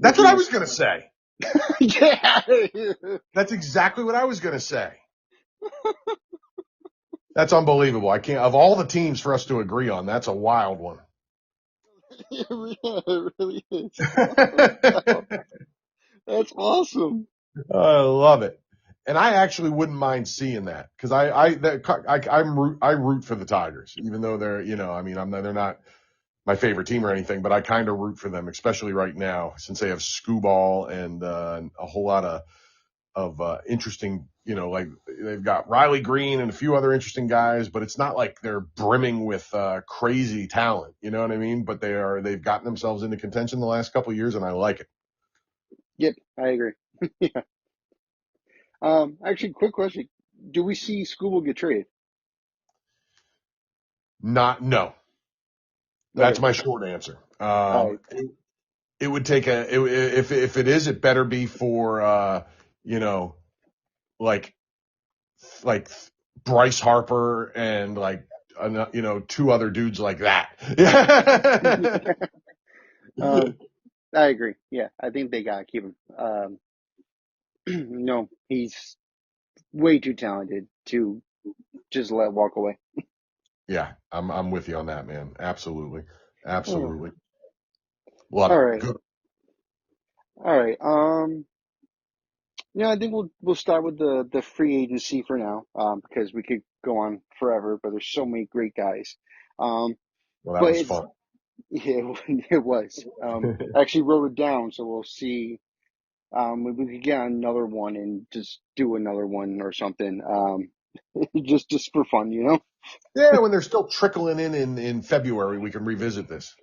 will That's what be I the. was gonna say. Yeah. That's exactly what I was gonna say. That's unbelievable. I can't. Of all the teams for us to agree on, that's a wild one. It really is. Wow, that's awesome. I love it, and I actually wouldn't mind seeing that because I root for the Tigers, even though they're I mean they're not my favorite team or anything, but I kind of root for them, especially right now since they have Scooball and a whole lot of interesting, like they've got Riley Green and a few other interesting guys, but it's not like they're brimming with crazy talent. You know what I mean? But they've gotten themselves into contention the last couple of years, and I like it. Yep, I agree. Yeah. Actually, quick question: do we see Scooble get traded? Not no, that's Okay, my short answer. all right. It would take if it is, it better be for you know like like Bryce Harper and like two other dudes like that. um, I agree. Yeah, I think they gotta keep him. No, he's way too talented to just let walk away. Yeah, I'm with you on that, man. Absolutely, Oh, absolutely, love all it. right, Good. all right. Yeah, I think we'll start with the free agency for now, because we could go on forever, but there's so many great guys. Um, Well, that but was it's fun. yeah, it was. I actually wrote it down, so we'll see. If we could get another one and just do another one or something. Just for fun, you know. Yeah, when they're still trickling in February, we can revisit this.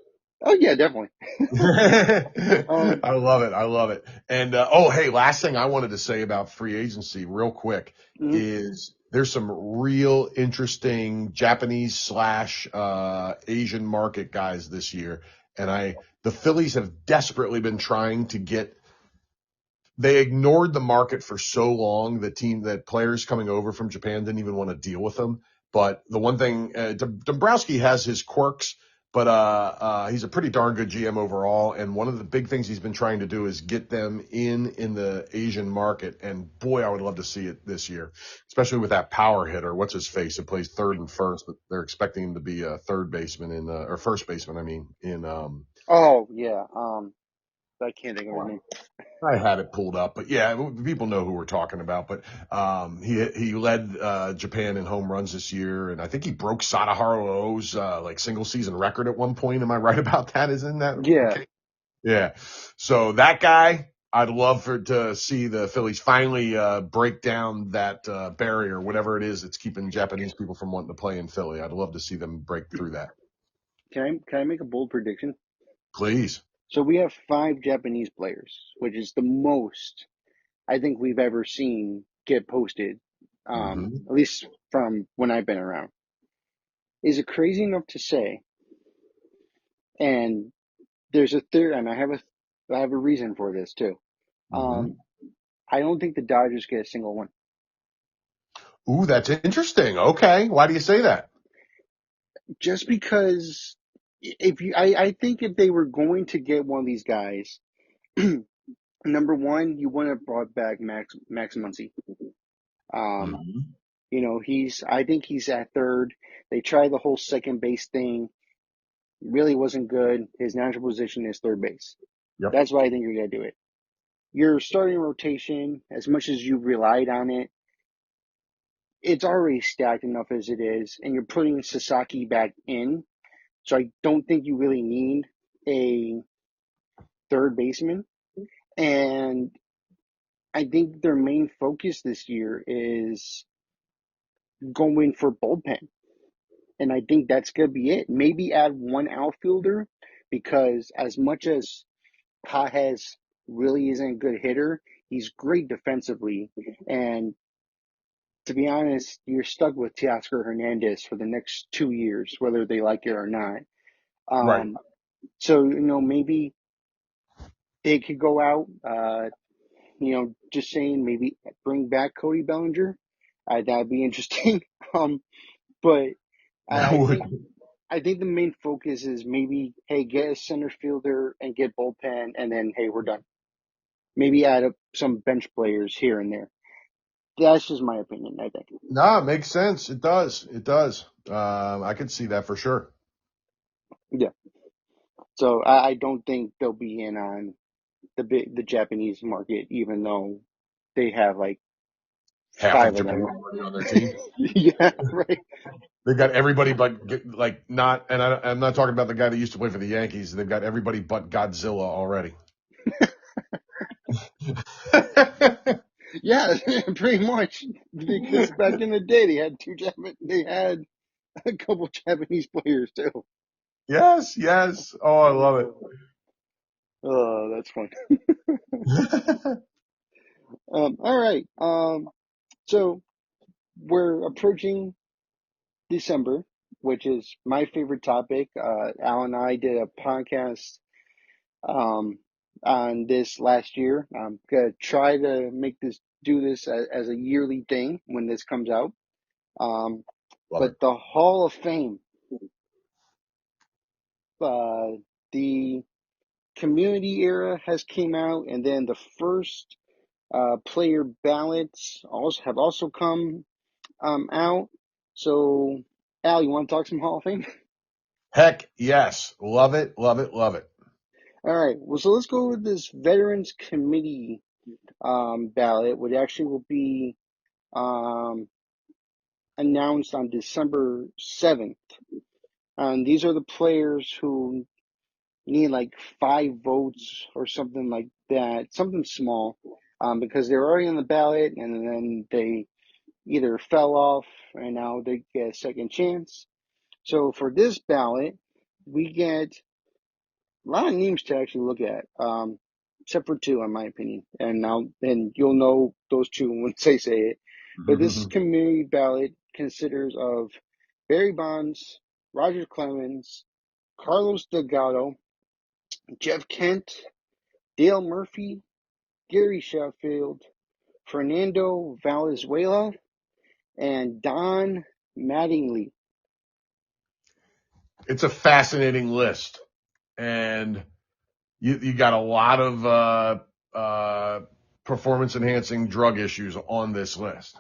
Oh yeah, definitely. Um, I love it. I love it. And oh, hey, last thing I wanted to say about free agency, real quick, mhm. is there's some real interesting Japanese slash Asian market guys this year, and the Phillies have desperately been trying to get. They ignored the market for so long that players coming over from Japan didn't even want to deal with them. But the one thing, Dombrowski has his quirks, but he's a pretty darn good GM overall. And one of the big things he's been trying to do is get them in the Asian market. And boy, I would love to see it this year, especially with that power hitter. What's his face? It plays third and first, but they're expecting him to be a third baseman or first baseman. I mean, in Oh yeah. I can't think of his name. I had it pulled up, but yeah, people know who we're talking about. But he led Japan in home runs this year, and I think he broke Sadaharu Oh's like single season record at one point. Am I right about that? Isn't that the Yeah. case? Yeah. So that guy, I'd love to see the Phillies finally break down that barrier, whatever it is that's keeping Japanese people from wanting to play in Philly. I'd love to see them break through that. Can I make a bold prediction? Please. So we have five Japanese players, which is the most I think we've ever seen get posted. Hmm. at least from when I've been around. Is it crazy enough to say? And there's a theory, and I have a reason for this too. Hmm. Um, I don't think the Dodgers get a single one, Ooh, that's interesting. Okay. Why do you say that? just because I think if they were going to get one of these guys, number one, you wouldn't have brought back Max Muncy. Um, Hmm. I think he's at third. They tried the whole second base thing, really wasn't good. His natural position is third base. Yep. That's why I think you're gonna do it. Your starting rotation, as much as you've relied on it, it's already stacked enough as it is, and you're putting Sasaki back in. So I don't think you really need a third baseman. And I think their main focus this year is going for bullpen. And I think that's going to be it. Maybe add one outfielder because as much as Pages really isn't a good hitter, he's great defensively. And to be honest, you're stuck with Teoscar Hernandez for the next 2 years, whether they like it or not. Right. Um, so, maybe they could go out, just saying maybe bring back Cody Bellinger. That'd be interesting. But I, That I would. think I think the main focus is maybe, hey, get a center fielder and get bullpen, and then hey, we're done. Maybe add up some bench players here and there. That's just my opinion. I think. Nah, it makes sense. It does. It does. I could see that for sure. Yeah. So I don't think they'll be in on the Japanese market, even though they have like Half of five of Japan them. already on their team. Yeah. Right. They've got everybody but like not, and I'm not talking about the guy that used to play for the Yankees. They've got everybody but Godzilla already. Yeah. Pretty much because back in the day they had a couple Japanese players too. Yes, yes. Oh, I love Oh, that's fun. it. All right. So we're approaching December, which is my favorite topic. Al and I did a podcast um, on this last year. I'm gonna try to do this as a yearly thing when this comes out. Um, Love it. but the Hall of Fame, uh, the community era has came out, and then the first player ballots also come out. So, Al, you want to talk some Hall of Fame? Heck yes. Love it. Love it. Love it. All right. Well, so let's go with this Veterans Committee ballot, which actually will be um, announced on December 7th. And these are the players who need like 5 votes or something like that, something small, because they're already on the ballot and then they either fell off and now they get a second chance. So for this ballot, we get a lot of names to actually look at, except for two, in my opinion. And you'll know those two once I say it. But this community ballot considers of Barry Bonds, Roger Clemens, Carlos Delgado, Jeff Kent, Dale Murphy, Gary Sheffield, Fernando Valenzuela, and Don Mattingly. It's a fascinating list, and you got a lot of performance enhancing drug issues on this list.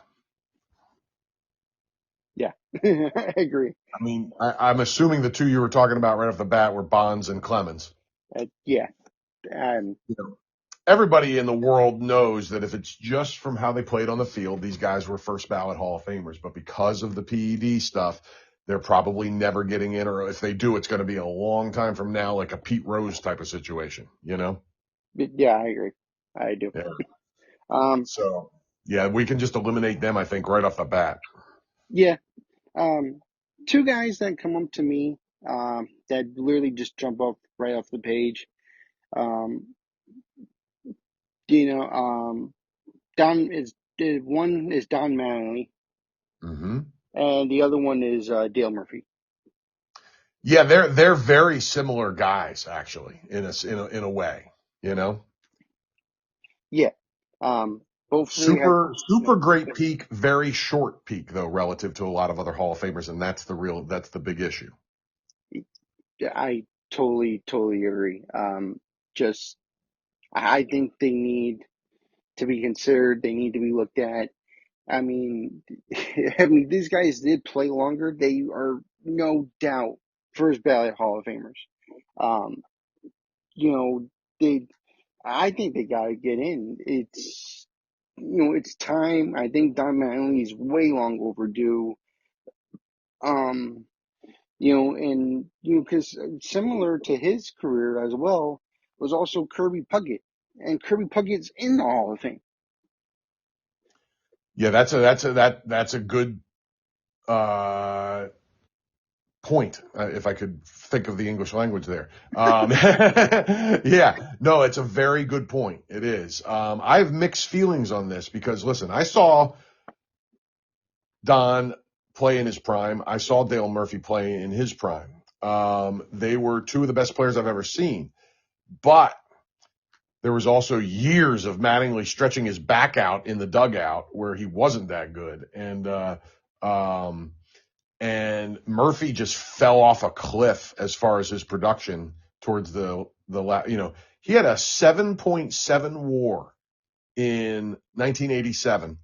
Yeah, I agree. I mean, I'm assuming the two you were talking about right off the bat were Bonds and Clemens. Yeah, um, You know, everybody in the world knows that if it's just from how they played on the field, these guys were first ballot Hall of Famers. But because of the PED stuff, they're probably never getting in, or if they do, it's going to be a long time from now, like a Pete Rose type of situation, you know? yeah, I agree. I do. Yeah. Um, So, yeah, we can just eliminate them, I think, right off the bat. yeah. Two guys that come up to me, that literally just jump off right off the page. Um, you know, um, Don is The one is Don Mattingly, Mm-hmm. and the other one is Dale Murphy. Yeah, they're very similar guys, actually, in a way, you know. Yeah. Um, both they had. Super great peak, very short peak though, relative to a lot of other Hall of Famers, and that's the big issue. I totally agree. Just I think they need to be considered. They need to be looked at. I mean, I mean, these guys did play longer. They are no doubt first ballot Hall of Famers. Um, you know, they. I think they got to get in. It's time. I think Don Mattingly is way long overdue. Um, because similar to his career as well was also Kirby Puckett, and Kirby Puckett's in the Hall of Fame. Yeah, that's a good uh, point, if I could think of the English language there. Yeah, no, it's a very good point. It is. I have mixed feelings on this because, listen, I saw Don play in his prime. I saw Dale Murphy play in his prime. They were two of the best players I've ever seen. But there was also years of Mattingly stretching his back out in the dugout where he wasn't that good. Um, and Murphy just fell off a cliff as far as his production towards he had a 7.7 WAR in 1987,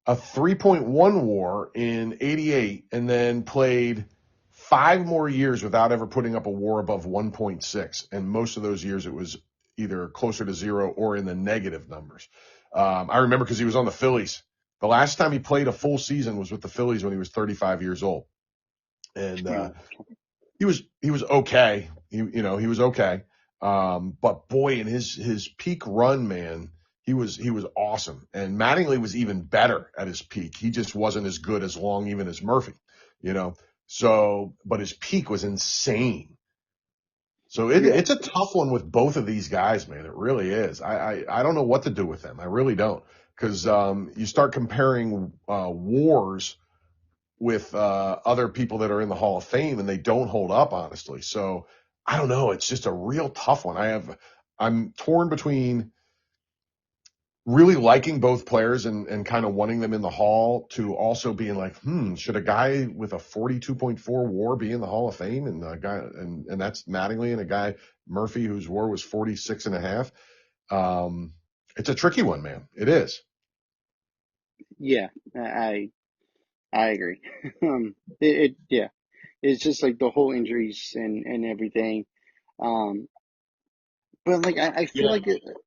a 3.1 WAR in 88, and then played 5 more years without ever putting up a WAR above 1.6. And most of those years it was either closer to zero or in the negative numbers. I remember because he was on the Phillies. The last time he played a full season was with the Phillies when he was 35 years old. And he was okay. He was okay. But boy, in his peak run, man, he was awesome. And Mattingly was even better at his peak. He just wasn't as good as long even as Murphy, you know. So, but his peak was insane. So Yeah, it's a tough one with both of these guys, man. It really is. I don't know what to do with them. I really don't, because you start comparing wars with other people that are in the Hall of Fame, and they don't hold up, honestly. So I don't know. It's just a real tough one. I'm torn between really liking both players and kind of wanting them in the Hall to also being like, should a guy with a 42.4 WAR be in the Hall of Fame? And a guy, and that's Mattingly, and a guy Murphy whose WAR was 46 and a half. It's a tricky one, man. It is. yeah, I agree. Yeah, it's just like the whole injuries and everything. Um, but like I feel Yeah. like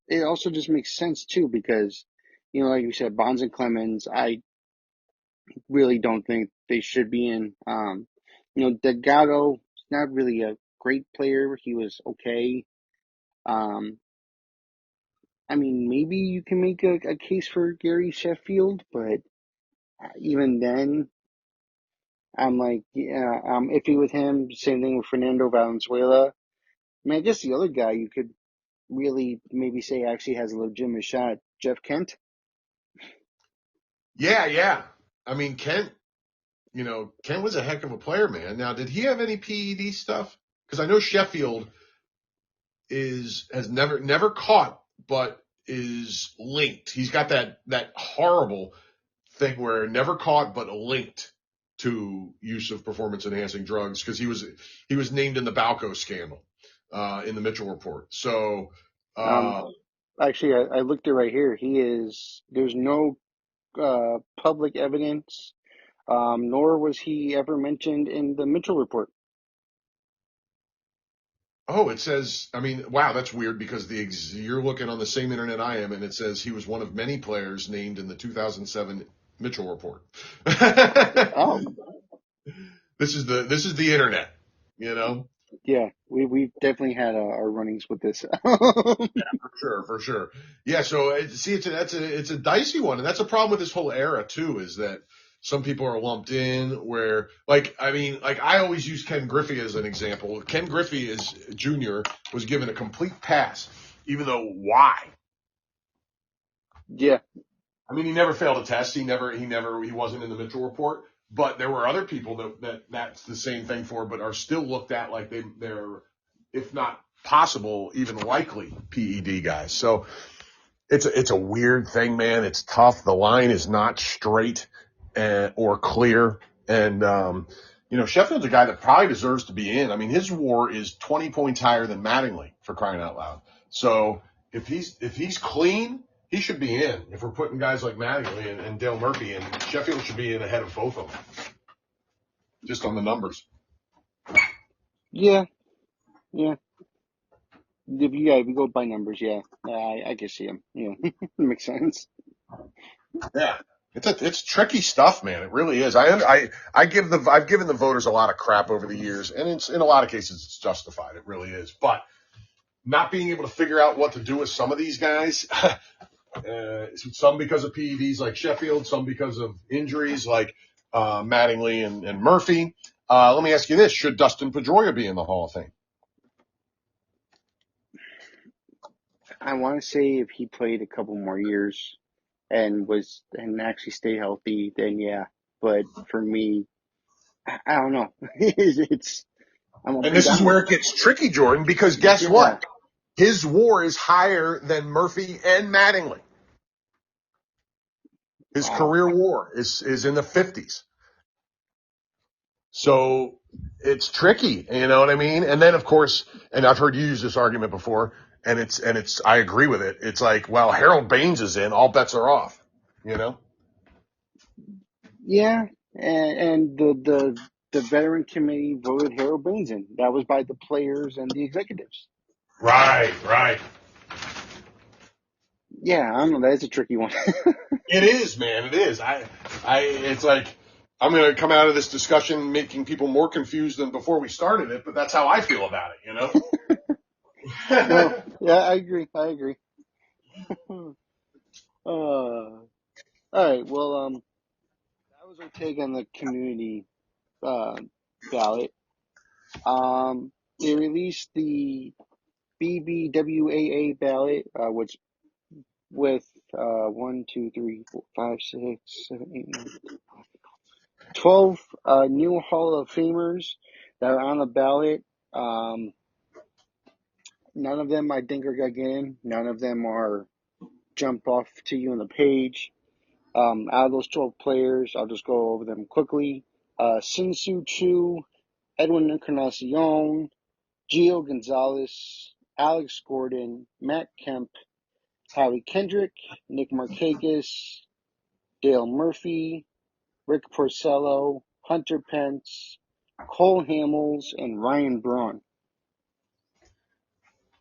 it also just makes sense too because, like you said, Bonds and Clemens, I really don't think they should be in. Delgado is not really a great player. He was okay. Um, I mean, maybe you can make a case for Gary Sheffield, but even then, I'm like, yeah, I'm iffy with him. Same thing with Fernando Valenzuela. I mean, I guess the other guy you could really maybe say actually has a legitimate shot, Jeff Kent. Yeah, yeah. I mean, Kent was a heck of a player, man. Now, did he have any PED stuff? Because I know Sheffield has never caught, but is linked. He's got that horrible thing where never caught but linked to use of performance enhancing drugs, because he was named in the Balco scandal in the Mitchell report. So Um, uh, Actually, I looked it right here. He is. There's no public evidence, nor was he ever mentioned in the Mitchell report. oh, it says, I mean, wow, that's weird because you're looking on the same internet I am, and it says he was one of many players named in the 2007 Mitchell report. Oh, This is the internet, you know. yeah, we've definitely had our runnings with this. For sure. Yeah. So see, it's a dicey one, and that's a problem with this whole era too. Is that some people are lumped in where, like, I mean, like I always use Ken Griffey as an example. Ken Griffey is Jr. was given a complete pass, even though why? Yeah. I mean, he never failed a test. He wasn't in the Mitchell report. But there were other people that's the same thing for, but are still looked at like they're, if not possible, even likely PED guys. So it's a weird thing, man. It's tough. The line is not straight or clear. And, Sheffield's a guy that probably deserves to be in. I mean, his WAR is 20 points higher than Mattingly, for crying out loud. So if he's clean, he should be in. If we're putting guys like Mattingly and Dale Murphy in, Sheffield should be in ahead of both of them, just on the numbers. Yeah. Yeah. If you go by numbers, yeah. I can see him. Yeah. Makes sense. Yeah. It's tricky stuff, man. It really is. I've given the voters a lot of crap over the years, and it's in a lot of cases it's justified. It really is. But not being able to figure out what to do with some of these guys, some because of PEDs like Sheffield, some because of injuries like Mattingly and Murphy. Let me ask you this: should Dustin Pedroia be in the Hall of Fame? I want to say if he played a couple more years and actually stayed healthy, then yeah. But for me, I don't know. I'm up And and this is where down. it gets tricky, Jordan, because guess Yeah. what? His WAR is higher than Murphy and Mattingly. His Wow. career WAR is in the 50s. So it's tricky, you know what I mean? And then of course, and I've heard you use this argument before, and I agree with it. It's like, well, Harold Baines is in, all bets are off, you know? Yeah. And the veteran committee voted Harold Baines in. That was by the players and the executives. Right, right. Yeah, I don't know. That's a tricky one. It is, man. It is. It's like, I'm going to come out of this discussion making people more confused than before we started it, but that's how I feel about it, you No, know? yeah, I agree. I agree. All right. Well, that was our take on the community uh, ballot. They released the BBWAA ballot, which with 1, 2, 3, 4, 5, 6, 7, 8, 9, 12 new Hall of Famers that are on the ballot. Um, None of them I think are gonna get in. None of them are jump off to you on the page. Out of those 12 players, I'll just go over them quickly. Sinsu Chu, Edwin Encarnacion, Gio Gonzalez, Alex Gordon, Matt Kemp, Howie Kendrick, Nick Markakis, Dale Murphy, Rick Porcello, Hunter Pence, Cole Hamels, and Ryan Braun.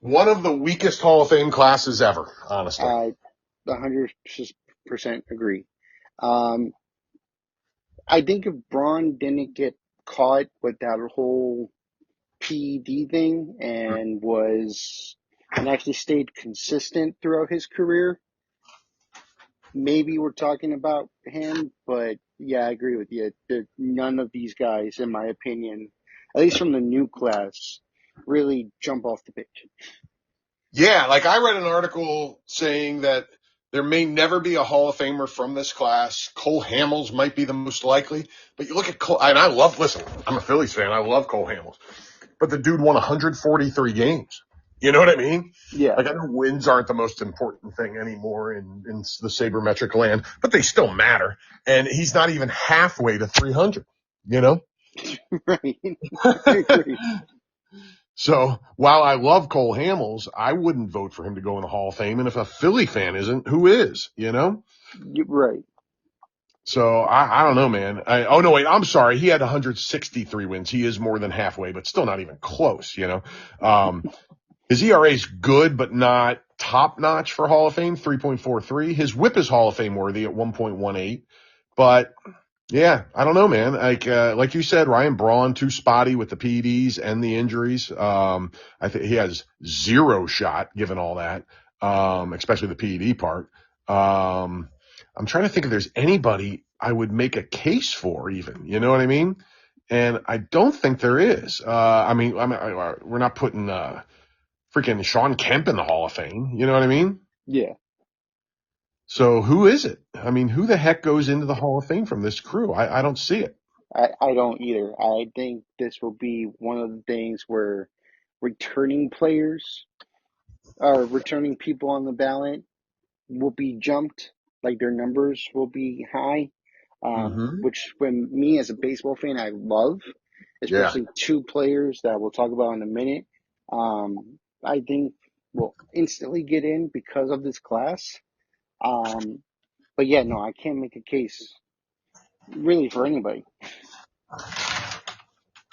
One of the weakest Hall of Fame classes ever, honestly. I 100% agree. Um, I think if Braun didn't get caught with that whole PED thing and actually stayed consistent throughout his career, maybe we're talking about him. But yeah, I agree with you. None of these guys, in my opinion, at least from the new class, really jump off the page. Yeah, like I read an article saying that there may never be a Hall of Famer from this class. Cole Hamels might be the most likely. But you look at Cole, and listen, I'm a Phillies fan. I love Cole Hamels. But the dude won 143 games. You know what I mean? Yeah, Like, I know wins aren't the most important thing anymore in the sabermetric land, but they still matter. And he's not even halfway to 300, you know? right. I agree. So while I love Cole Hamels, I wouldn't vote for him to go in the Hall of Fame. And if a Philly fan isn't, who is, you know? You're right. So I don't know, man. Oh no, wait, I'm sorry. He had 163 wins. He is more than halfway, but still not even close, you know? His ERA is good, but not top notch for Hall of Fame, 3.43. His whip is Hall of Fame worthy at 1.18. But yeah, I don't know, man. Like you said, Ryan Braun, too spotty with the PEDs and the injuries. I think he has zero shot given all that. Especially the PED part. I'm trying to think if there's anybody I would make a case for even, you know what I mean? And I don't think there is. We're not putting, freaking Sean Kemp in the Hall of Fame. You know what I mean? Yeah. So who is it? I mean, who the heck goes into the Hall of Fame from this crew? I don't see it. I don't either. I think this will be one of the things where returning players or returning people on the ballot will be jumped, like their numbers will be high. Hmm. Which when me as a baseball fan, I love, Yeah. especially two players that we'll talk about in a minute. I think will instantly get in because of this class. Um, but yeah, no, I can't make a case really for anybody.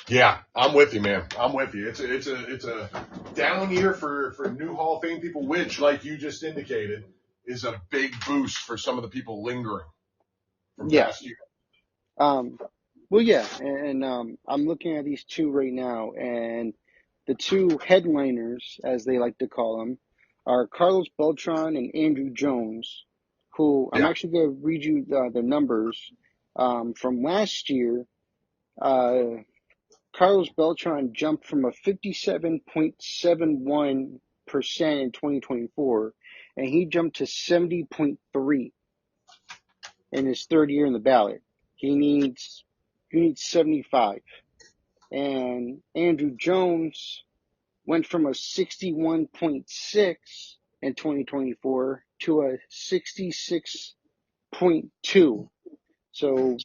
Yeah, I'm with you, man. I'm with you. It's a down year for new Hall of Fame people, which, like you just indicated, is a big boost for some of the people lingering from Yeah. past years. Um, well, yeah, and I'm looking at these two right now, and the two headliners, as they like to call them, are Carlos Beltran and Andrew Jones, who I'm Yeah. actually going to read you the numbers from last year. Uh, Carlos Beltran jumped from a 57.71% in 2024, and he jumped to 70.3 in his third year in the ballot. He needs 75. And Andrew Jones went from a 61.6 in 2024 to a 66.2. So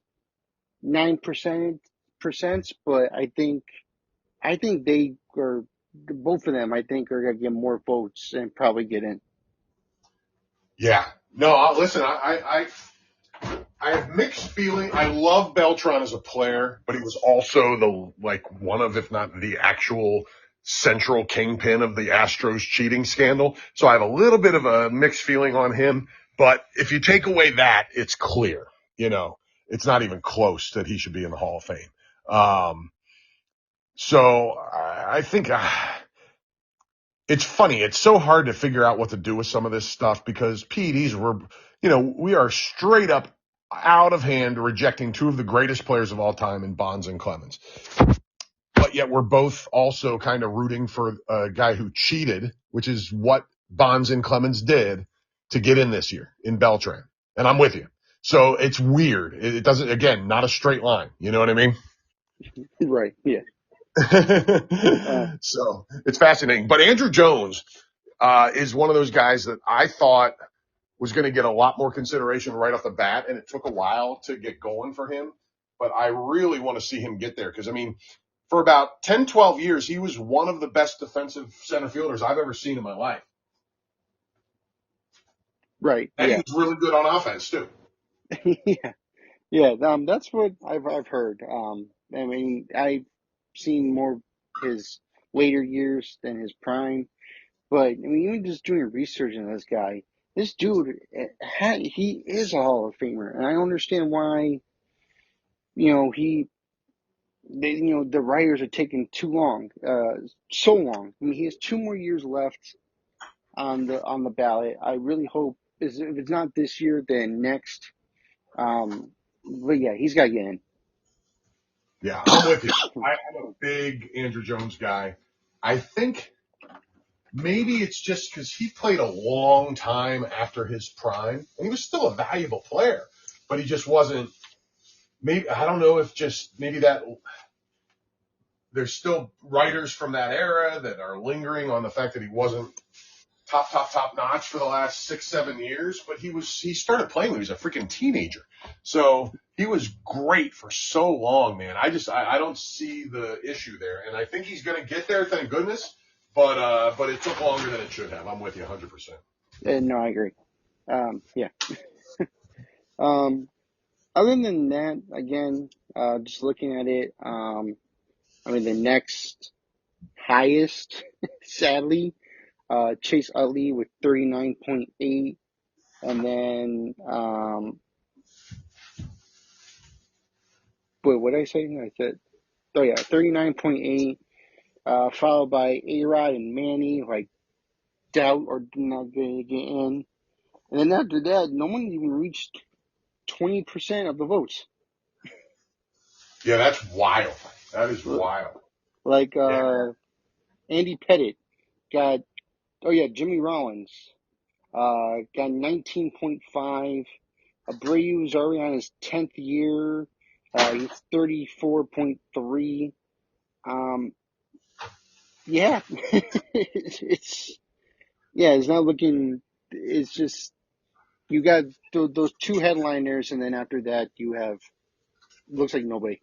9% but I think they are both of them I think are gonna get more votes and probably get in. Yeah. No, listen, I have mixed feeling. I love Beltran as a player, but he was also one of, if not the actual central kingpin of the Astros cheating scandal. So I have a little bit of a mixed feeling on him. But if you take away that, it's clear, it's not even close that he should be in the Hall of Fame. So I think it's funny. It's so hard to figure out what to do with some of this stuff because PEDs we are straight up out of hand rejecting two of the greatest players of all time in Bonds and Clemens. But yet we're both also kind of rooting for a guy who cheated, which is what Bonds and Clemens did to get in this year in Beltran. And I'm with you. So it's weird. It doesn't, again, not a straight line. You know what I mean? Right. Yeah. So it's fascinating. But Andrew Jones is one of those guys that I thought was going to get a lot more consideration right off the bat, and it took a while to get going for him. But I really want to see him get there because, I mean, for about 10, 12 years, he was one of the best defensive center fielders I've ever seen in my life. Right. And he Yeah. was really good on offense, too. Yeah. Yeah. That's what I've heard. I mean, I've seen more his later years than his prime. But I mean, even just doing research on this dude, he is a Hall of Famer, and I don't understand why. You know, the writers are taking too long, so long. I mean, he has 2 more years left on the ballot. I really hope if it's not this year, then next. But yeah, he's got to get in. Yeah, I'm with you. I'm a big Andrew Jones guy. I think maybe it's just because he played a long time after his prime, and he was still a valuable player, but he just wasn't. Maybe I don't know if just maybe that there's still writers from that era that are lingering on the fact that he wasn't top notch for the last 6, 7 years, but he started playing when he was a freaking teenager. So he was great for so long, man. I don't see the issue there. And I think he's gonna get there, thank goodness. But it took longer than it should have. I'm with you 100%. No, I agree. Yeah. Um, other than that, again, just looking at it, I mean, the next highest, sadly, Chase Utley with 39.8, and then wait, what did I say? I said, oh yeah, 39.8, followed by A-Rod and Manny, who I doubt are not going to get in. And then after that, no one even reached 20% of the votes. Yeah, that's wild. That is wild. Like Yeah. Andy Pettit got, oh yeah, Jimmy Rollins. Got 19.5. Abreu's already on his 10th year. He's 34.3. Um, yeah, it's yeah, it's not looking. It's just you got those two headliners, and then after that you have looks like nobody.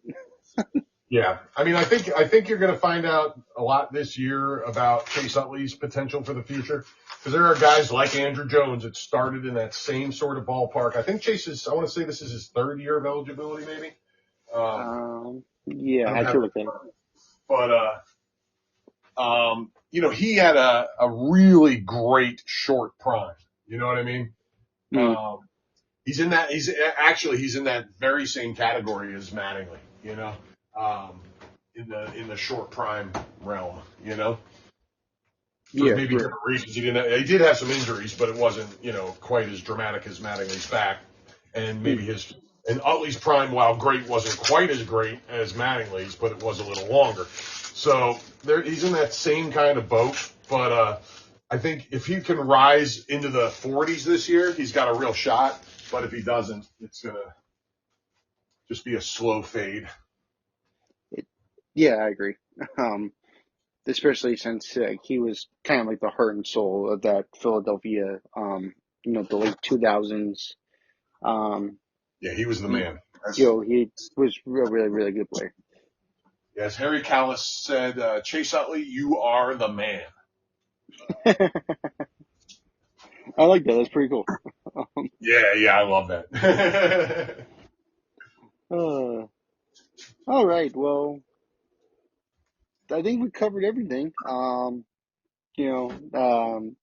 Yeah, I mean, I think you're going to find out a lot this year about Chase Utley's potential for the future because there are guys like Andrew Jones that started in that same sort of ballpark. I think Chase is. I want to say this is his third year of eligibility, maybe. I Yeah, don't I have could it, look at it. but he had a really great short prime. You know what I mean? Mm, Um, he's in that very same category as Mattingly. Um, in the short prime realm. For yeah, maybe right. different reasons. He did have some injuries, but it wasn't quite as dramatic as Mattingly's back, and Mm, maybe and Utley's prime, while great, wasn't quite as great as Mattingly's, but it was a little longer. So he's in that same kind of boat. But I think if he can rise into the 40s this year, he's got a real shot. But if he doesn't, it's gonna just be a slow fade. it, yeah, I agree. Um, Especially since he was kind of like the heart and soul of that Philadelphia, the late 2000s. Um, Yeah, he was the he, man. That's, he was a really, really good player. as Harry Callis said, Chase Utley, you are the man. I like that. That's pretty cool. Yeah, I love that. Uh, all right. Well, I think we covered everything. You know,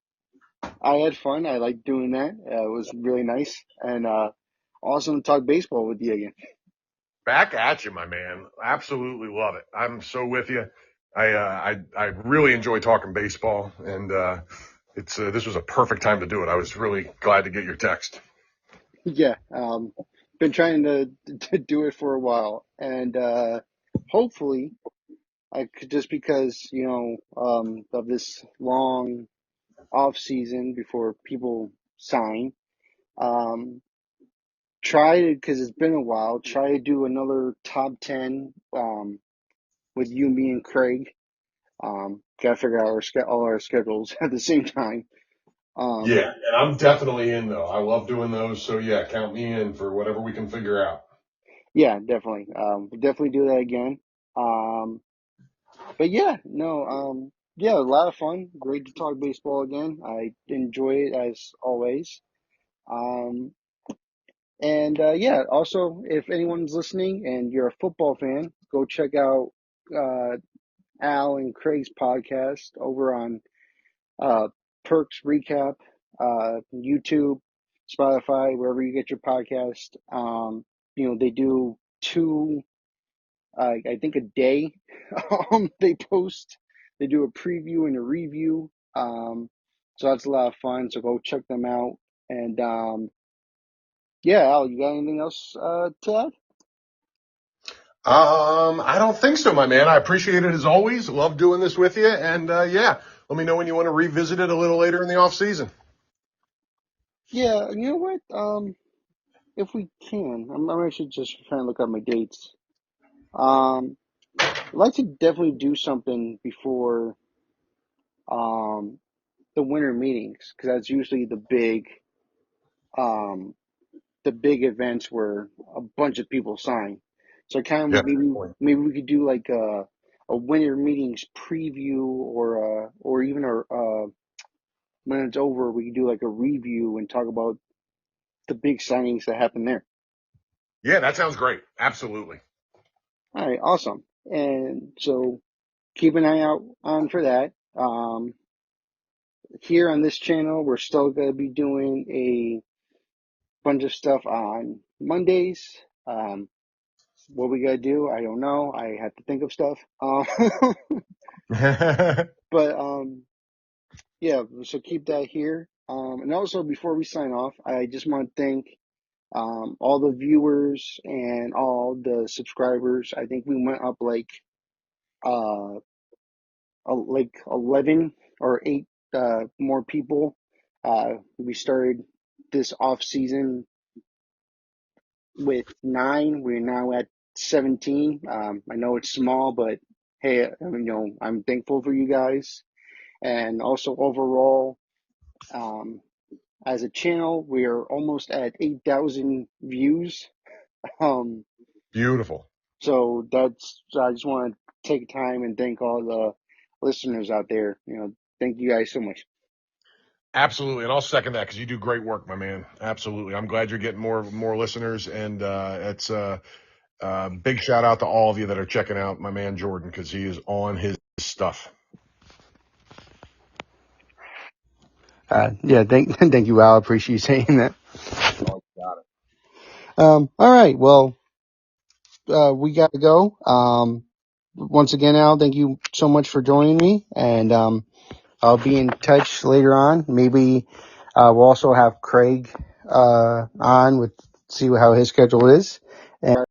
I had fun. I liked doing that. It was really nice and awesome to talk baseball with you again. Back at you, my man. Absolutely love it. I'm so with you. I really enjoy talking baseball, and it's this was a perfect time to do it. I was really glad to get your text. Yeah, been trying to do it for a while, and hopefully I could just because of this long off season before people sign. Um, Try to because it's been a while. Try to do another top 10 with you, me, and Craig. Gotta figure out all our schedules at the same time. Um, Yeah, and I'm definitely in though. I love doing those. So yeah, count me in for whatever we can figure out. yeah, definitely. We'll definitely do that again. But yeah, no, yeah, a lot of fun. Great to talk baseball again. I enjoy it as always. Um, and yeah, also, if anyone's listening and you're a football fan, go check out uh, Al and Craig's podcast over on uh, Perks Recap, YouTube, Spotify, wherever you get your podcast. They do two, I think a day. They post. They do a preview and a review. So that's a lot of fun. So go check them out. And yeah, Al, you got anything else to add? I don't think so, my man. I appreciate it as always. Love doing this with you, and yeah, let me know when you want to revisit it a little later in the off season. Yeah, you know what? If we can, I'm actually just trying to look up my dates. Um, I'd like to definitely do something before um the winter meetings because that's usually um the big events where a bunch of people sign. So I kind of Yeah. maybe we could do like a winter meetings preview or even when it's over we could do like a review and talk about the big signings that happen there. Yeah, that sounds great. Absolutely. All right, awesome. And so keep an eye out on for that. Here on this channel, we're still going to be doing a bunch of stuff on Mondays. What we got to do, I don't know. I have to think of stuff. But yeah, so keep that here. And also, before we sign off, I just want to thank all the viewers and all the subscribers. I think we went up uh, like 11 or 8 more people We started this off season with 9. We're now at 17. I know it's small, but hey, I'm thankful for you guys. And also overall, as a channel, we are almost at 8,000 views. Um, Beautiful. so I just want to take time and thank all the listeners out there. Thank you guys so much. Absolutely, and I'll second that because you do great work, my man. Absolutely, I'm glad you're getting more listeners, and it's big shout out to all of you that are checking out my man Jordan because he is on his stuff. Yeah, thank you, Al. I appreciate you saying that. Oh, got it. All right, well, we got to go. Once again, Al, thank you so much for joining me, and I'll be in touch later on. Maybe we'll also have Craig on see how his schedule is. And